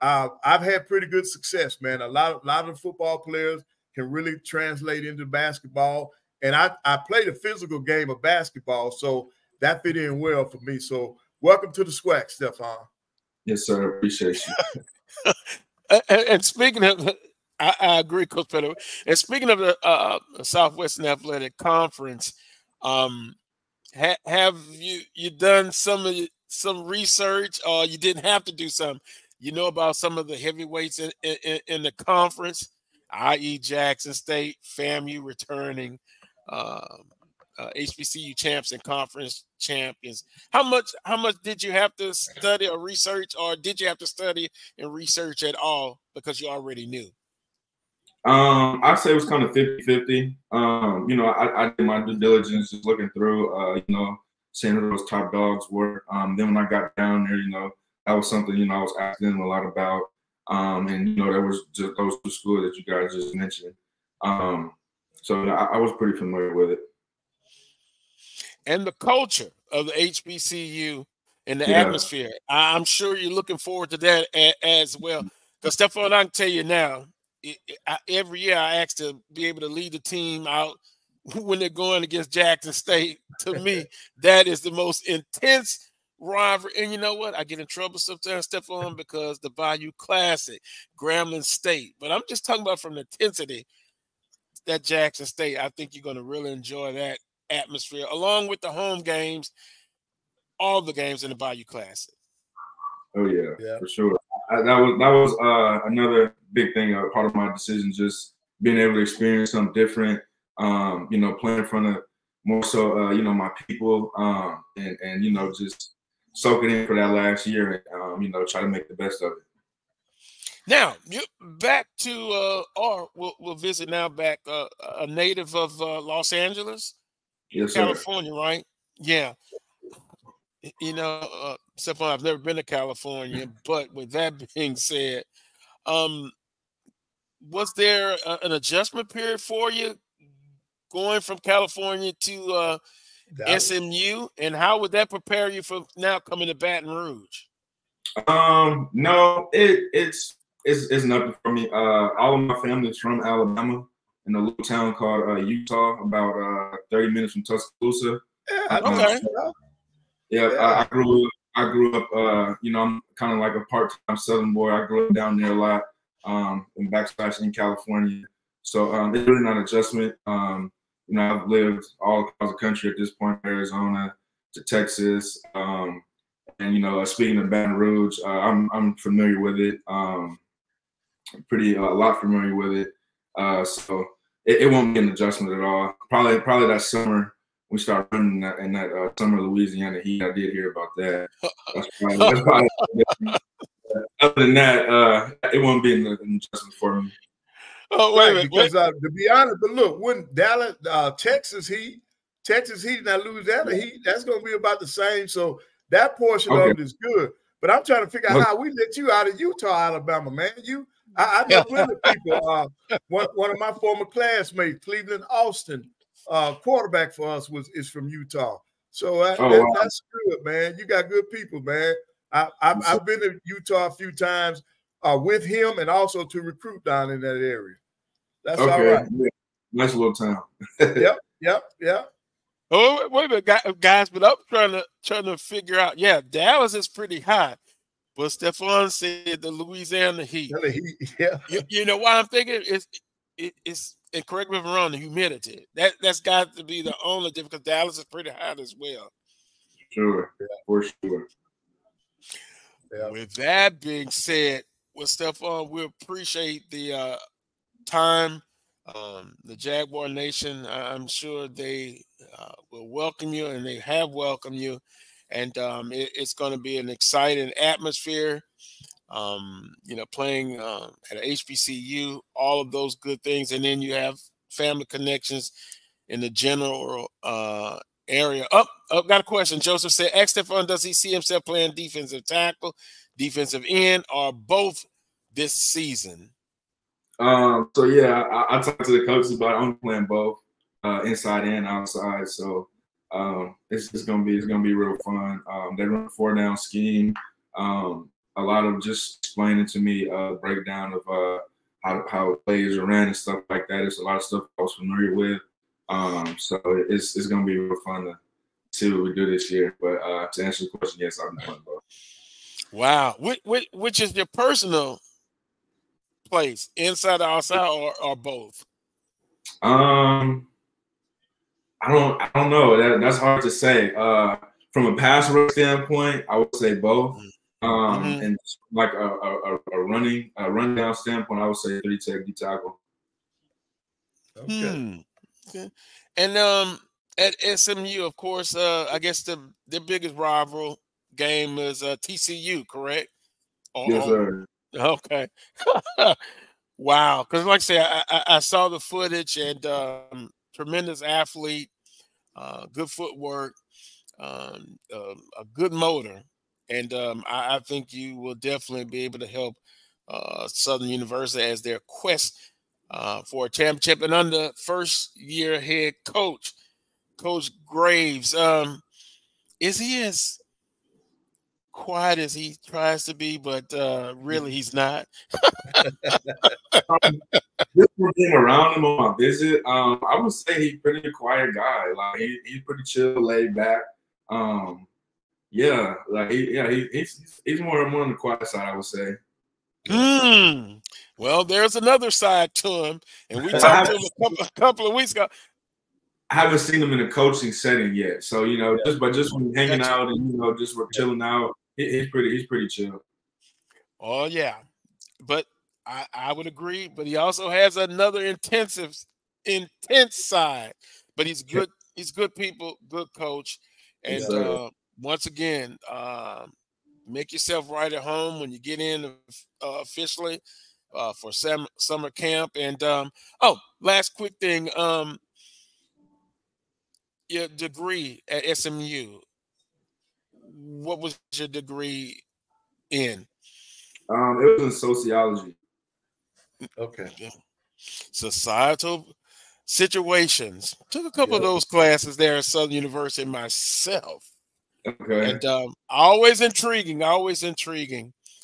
I've had pretty good success, man. A lot of football players can really translate into basketball. And I played a physical game of basketball, so that fit in well for me. So welcome to the SWAC, Stephon. Yes, sir. Appreciate you. And speaking of, I agree, Coach Pettaway. And speaking of the Southwestern Athletic Conference, have you done some research, or you didn't have to do some? You know about some of the heavyweights in the conference, i.e. Jackson State, FAMU returning, HBCU champs and conference champions. How much did you have to study or research, or did you have to study and research at all because you already knew? I'd say it was kind of 50-50. You know, I did my due diligence, just looking through, you know, seeing who those top dogs were. Then when I got down there, you know, that was something, you know, I was asking them a lot about. And, you know, there was just those two schools that you guys just mentioned. So I was pretty familiar with it. And the culture of the HBCU and the atmosphere, I'm sure you're looking forward to that as well. Because, Stephon, I can tell you now, every year I ask to be able to lead the team out when they're going against Jackson State. To me, that is the most intense rivalry. And you know what? I get in trouble sometimes, Stephon, because the Bayou Classic, Grambling State. But I'm just talking about from the intensity that Jackson State. I think you're going to really enjoy that atmosphere, along with the home games, all the games in the Bayou Classic. Oh yeah, for sure. That was another big thing, part of my decision, just being able to experience something different. You know, playing in front of more so, you know, my people, and you know, just soaking in for that last year, and you know, try to make the best of it. Now, back to we'll visit now back a native of Los Angeles, yes, California, sir. right? Yeah. You know, Stephon, I've never been to California, but with that being said, was there an adjustment period for you going from California to SMU, and how would that prepare you for now coming to Baton Rouge? No, it's nothing for me. All of my family is from Alabama, in a little town called Utah, about 30 minutes from Tuscaloosa. Okay. I grew up. You know, I'm kind of like a part-time Southern boy. I grew up down there a lot, in California. So it's really not an adjustment. You know, I've lived all across the country at this point, Arizona to Texas, And you know, speaking of Baton Rouge, I'm familiar with it. A lot familiar with it. So it won't be an adjustment at all. Probably that summer we start running in that summer Louisiana heat. I did hear about that. That's probably other than that, it won't be an adjustment for me. Oh, wait. Because to be honest, but look, when Dallas, Texas Heat, and Louisiana Heat, that's going to be about the same. So that portion of it is good. But I'm trying to figure out how we let you out of Utah, Alabama, man. I know plenty of people. One of my former classmates, Cleveland Austin, quarterback for us is from Utah. So that's good, man. You got good people, man. I've been to Utah a few times with him and also to recruit down in that area. That's all right. Yeah. Nice little town. Yep. Oh, wait a minute, guys, but I'm trying to figure out. Yeah, Dallas is pretty high. But Stephon said the Louisiana Heat. Yeah. You know why I'm thinking it's and correct me if I'm wrong, the humidity. That's got to be the only difference because Dallas is pretty hot as well. Sure. Yeah, for sure. Yeah. With that being said, with Stephon, we appreciate the time. The Jaguar Nation, I'm sure they will welcome you, and they have welcomed you. And it's going to be an exciting atmosphere, playing at HBCU, all of those good things. And then you have family connections in the general area. Got a question. Joseph said, ask Stephon, does he see himself playing defensive tackle, defensive end, or both this season? So yeah, I talked to the coaches about it. I'm playing both, inside and outside. So it's gonna be real fun. They run a 4-down scheme. A lot of just explaining to me breakdown of how plays are ran and stuff like that. It's a lot of stuff I was familiar with. So it's gonna be real fun to see what we do this year. But to answer the question, yes, I'm playing both. Wow, which is your personal place, inside or outside, or both? I don't know. That's hard to say. From a pass rush standpoint, I would say both. And like a run down standpoint, I would say 3 technique tackle. Okay. And at SMU, of course, I guess the biggest rival game is TCU, correct? Yes, sir. Okay. Wow. Because like I say, I saw the footage, and tremendous athlete, good footwork, a good motor. And I think you will definitely be able to help Southern University as their quest for a championship. And under first-year head coach, Coach Graves, is he as quiet as he tries to be, but really he's not? Just from being around him on my visit, I would say he's pretty quiet guy. Like he's pretty chill, laid back. Yeah, like he's more on the quiet side, I would say. Well, there's another side to him, and we talked to him a couple of weeks ago. I haven't seen him in a coaching setting yet, so just when hanging out and just we're chilling out, he's pretty chill. Oh yeah, but I would agree. But he also has another intense side. But he's good. He's good people, good coach, and once again, make yourself right at home when you get in officially for summer camp. And last quick thing. Your degree at SMU, what was your degree in? It was in sociology. Okay. Societal situations. Took a couple of those classes there at Southern University myself. Okay. And always intriguing.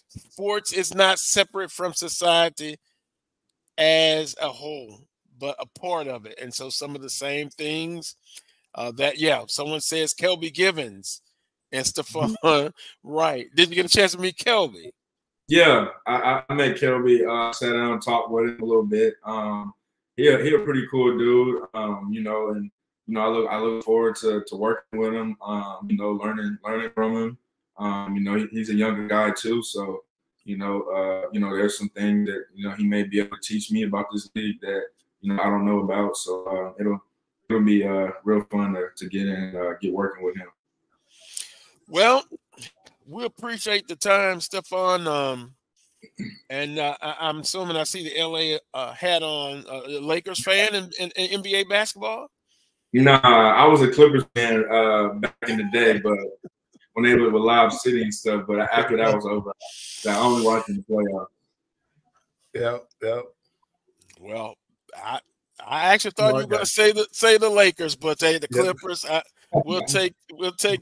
Sports is not separate from society as a whole, but a part of it. And so some of the same things someone says Kelby Givens and Stephon. Right. Did you get a chance to meet Kelby? Yeah, I met Kelby. Sat down and talked with him a little bit. He a pretty cool dude. I look forward to working with him. Learning from him. You know, he's a younger guy too, so you know, there's some things that he may be able to teach me about this league that I don't know about. So it'll be real fun to get in and get working with him. Well, we appreciate the time, Stephon. And I'm assuming I see the LA hat on. Lakers fan in NBA basketball? Nah, I was a Clippers fan back in the day, but when they were with Lob City and stuff. But after that was over, I only watching the playoffs. Yeah. Well, I actually thought you were going to say the Lakers, but the Clippers. We'll take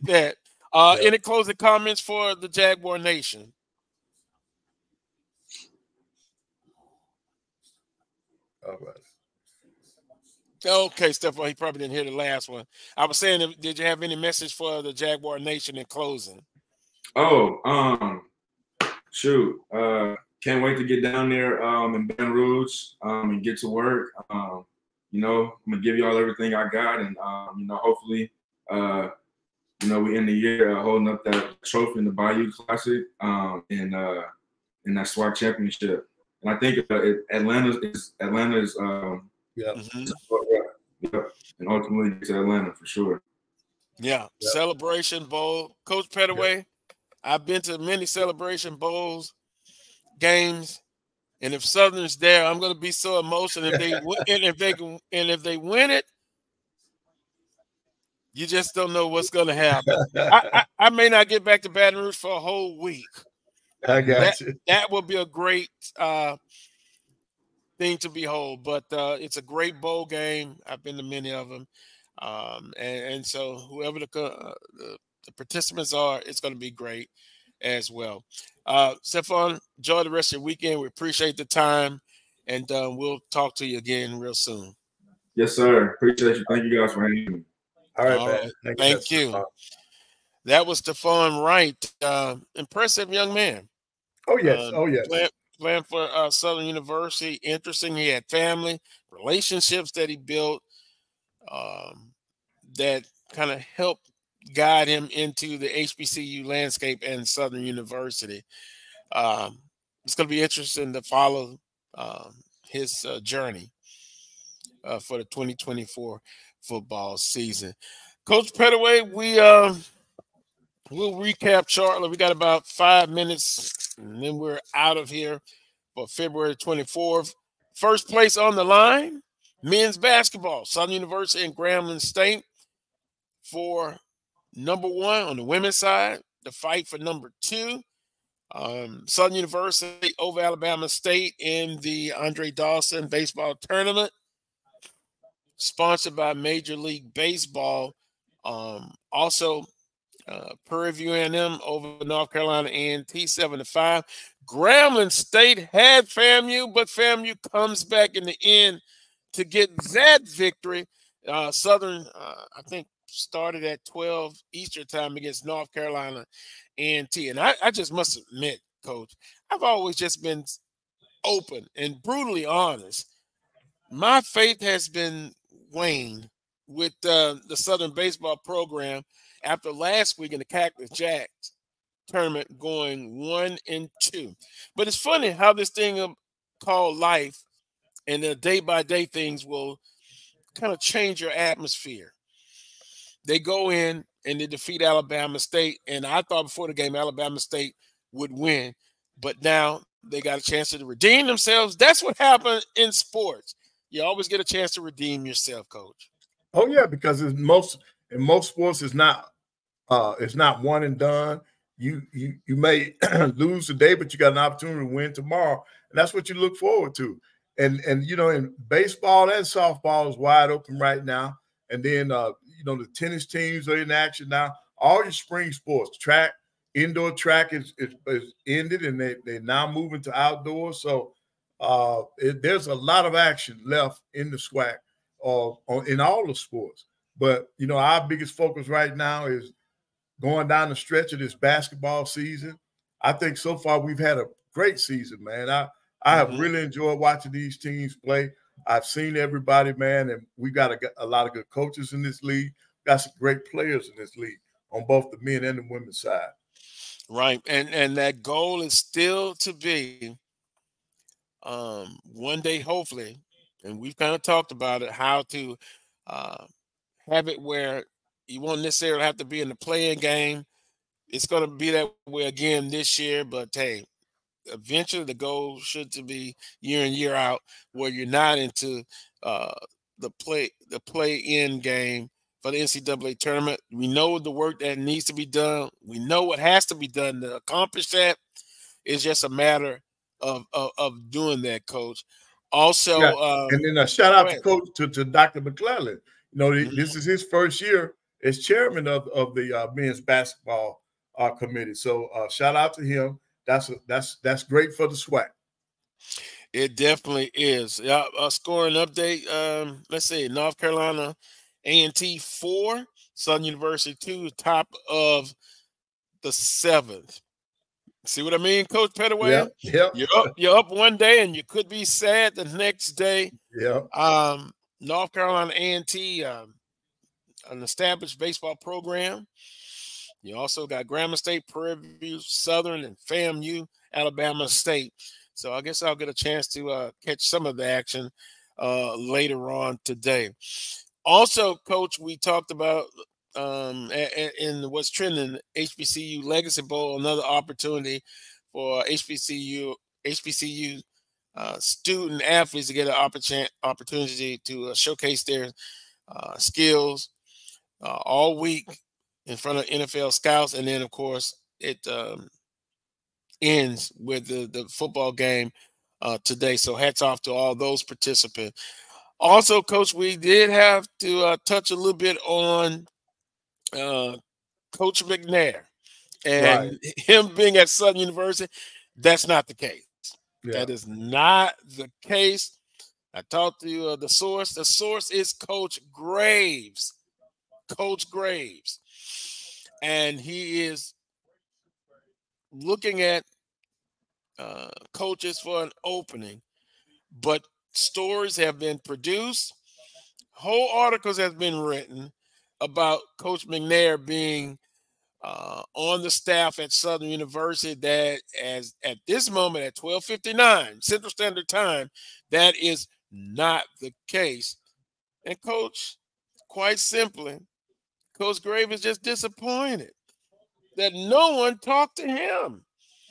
that. Any closing comments for the Jaguar Nation? All right. Okay, Stephon, he probably didn't hear the last one. I was saying, did you have any message for the Jaguar Nation in closing? Oh, shoot. Can't wait to get down there in Baton Rouge and get to work. I'm gonna give y'all everything I got, and hopefully, we end the year holding up that trophy in the Bayou Classic and that SWAC championship. And I think Atlanta is and ultimately get to Atlanta for sure. Yeah. Celebration Bowl. Coach Pettaway, I've been to many Celebration Bowls games, and if Southern's there, I'm going to be so emotional. If they win it, you just don't know what's going to happen. I may not get back to Baton Rouge for a whole week. I got you. That will be a great thing to behold. But it's a great bowl game. I've been to many of them, and so whoever the participants are, it's going to be great as well. Stephon, enjoy the rest of your weekend. We appreciate the time, and we'll talk to you again real soon. Yes, sir. Appreciate you. Thank you guys for having me. All right, man. Thank you. That was Stephon Wright. Impressive young man. Oh, yes. Playing for Southern University. Interesting. He had family, relationships that he built that kind of helped guide him into the HBCU landscape and Southern University. It's going to be interesting to follow his journey for the 2024 football season. Coach Pettaway, we'll recap shortly. We got about 5 minutes, and then we're out of here for February 24th. First place on the line, men's basketball, Southern University and Grambling State for number 1 on the women's side, the fight for number 2. Southern University over Alabama State in the Andre Dawson baseball tournament, sponsored by Major League Baseball. Also, Prairie View A&M over North Carolina A&T 7-5. Grambling State had FAMU, but FAMU comes back in the end to get that victory. Southern, I think, started at 12 Eastern time against North Carolina A&T. And I just must admit, Coach, I've always just been open and brutally honest. My faith has been waned with the Southern baseball program after last week in the Cactus Jacks tournament going 1-2. But it's funny how this thing called life and the day-by-day things will kind of change your atmosphere. They go in and they defeat Alabama State, and I thought before the game Alabama State would win, but now they got a chance to redeem themselves. That's what happened in sports. You always get a chance to redeem yourself, Coach. Oh yeah, because in most sports it's not one and done. You may lose today, but you got an opportunity to win tomorrow, and that's what you look forward to. And in baseball and softball is wide open right now. And then the tennis teams are in action now. All your spring sports, track, indoor track is ended, and they're now moving to outdoors. So there's a lot of action left in the SWAC in all the sports. But our biggest focus right now is going down the stretch of this basketball season. I think so far we've had a great season, man. I have really enjoyed watching these teams play. I've seen everybody, man, and we got a lot of good coaches in this league. Got some great players in this league on both the men and the women's side. Right. And that goal is still to be one day, hopefully, and we've kind of talked about it, how to uh, have it where you won't necessarily have to be in the playing game. It's going to be that way again this year, but hey, eventually the goal should to be year in year out where you're not into uh, the play in game for the NCAA tournament. We know the work that needs to be done. We know what has to be done to accomplish that. It's just a matter of doing that, Coach. Also, Yeah. And then a shout out to Coach to Dr. McClellan. You know, this is his first year as chairman of the men's basketball committee. So shout out to him. That's great for the SWAC. It definitely is. Yeah, a scoring update. Let's see, North Carolina A&T 4, Southern University 2, top of the 7th. See what I mean, Coach Pettaway? Yeah. You're up one day and you could be sad the next day. Yeah. North Carolina A&T, an established baseball program. You also got Grambling State, Prairie View, Southern, and FAMU, Alabama State. So I guess I'll get a chance to catch some of the action later on today. Also, Coach, we talked about in what's trending, HBCU Legacy Bowl, another opportunity for HBCU student athletes to get an opportunity to showcase their skills all week in front of NFL scouts. And then, of course, it ends with the football game today. So hats off to all those participants. Also, Coach, we did have to touch a little bit on Coach McNair and him being at Southern University. That's not the case. Yeah. That is not the case. I talked to the source. The source is Coach Graves. Coach Graves. And he is looking at coaches for an opening, but stories have been produced. Whole articles have been written about Coach McNair being on the staff at Southern University. That as at this moment at 12:59 Central Standard Time, that is not the case. And Coach, quite simply, Coach Graves is just disappointed that no one talked to him.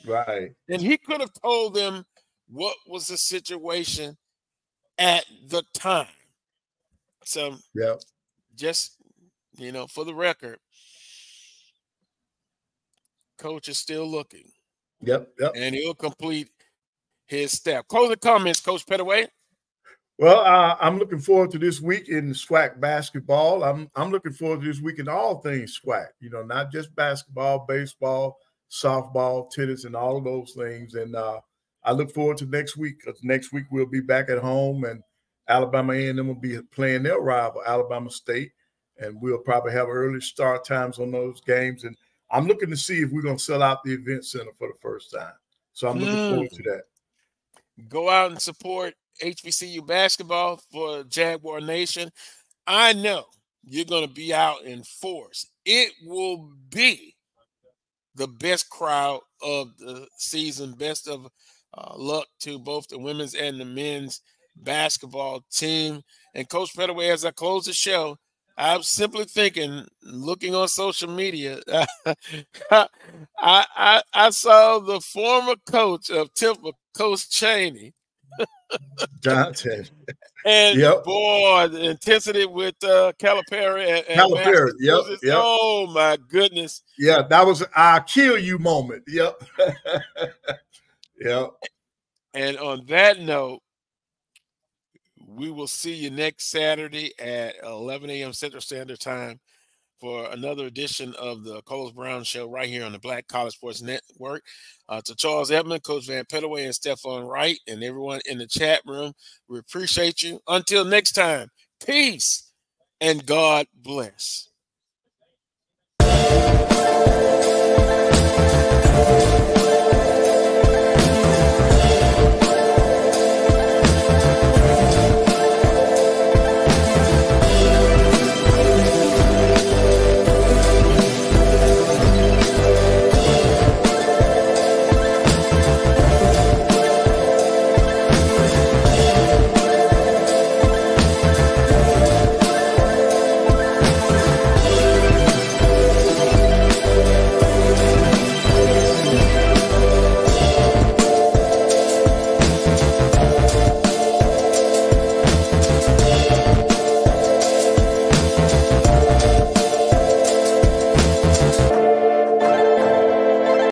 Right. And he could have told them what was the situation at the time. So, yeah, just, for the record, Coach is still looking. Yep. And he'll complete his step. Closing comments, Coach Pettaway. Well, I'm looking forward to this week in SWAC basketball. I'm looking forward to this week in all things SWAC, not just basketball, baseball, softball, tennis, and all of those things. And I look forward to next week, because next week we'll be back at home, and Alabama A&M will be playing their rival, Alabama State, and we'll probably have early start times on those games. And I'm looking to see if we're going to sell out the event center for the first time. So I'm looking forward to that. Go out and support HBCU basketball for Jaguar Nation. I know you're going to be out in force. It will be the best crowd of the season. Best of luck to both the women's and the men's basketball team. And Coach Pettaway, as I close the show, I'm simply thinking, looking on social media, I saw the former coach of Temple, Coach Chaney. Johnson. And boy, the intensity with Calipari. Calipari, yep. Oh my goodness. Yeah, that was our kill you moment. Yep. Yep. And on that note, we will see you next Saturday at 11 a.m. Central Standard Time for another edition of the Carlos Brown Show right here on the Black College Sports Network. To Charles Edmond, Coach Van Pettaway, and Stephon Wright, and everyone in the chat room, we appreciate you. Until next time, peace and God bless.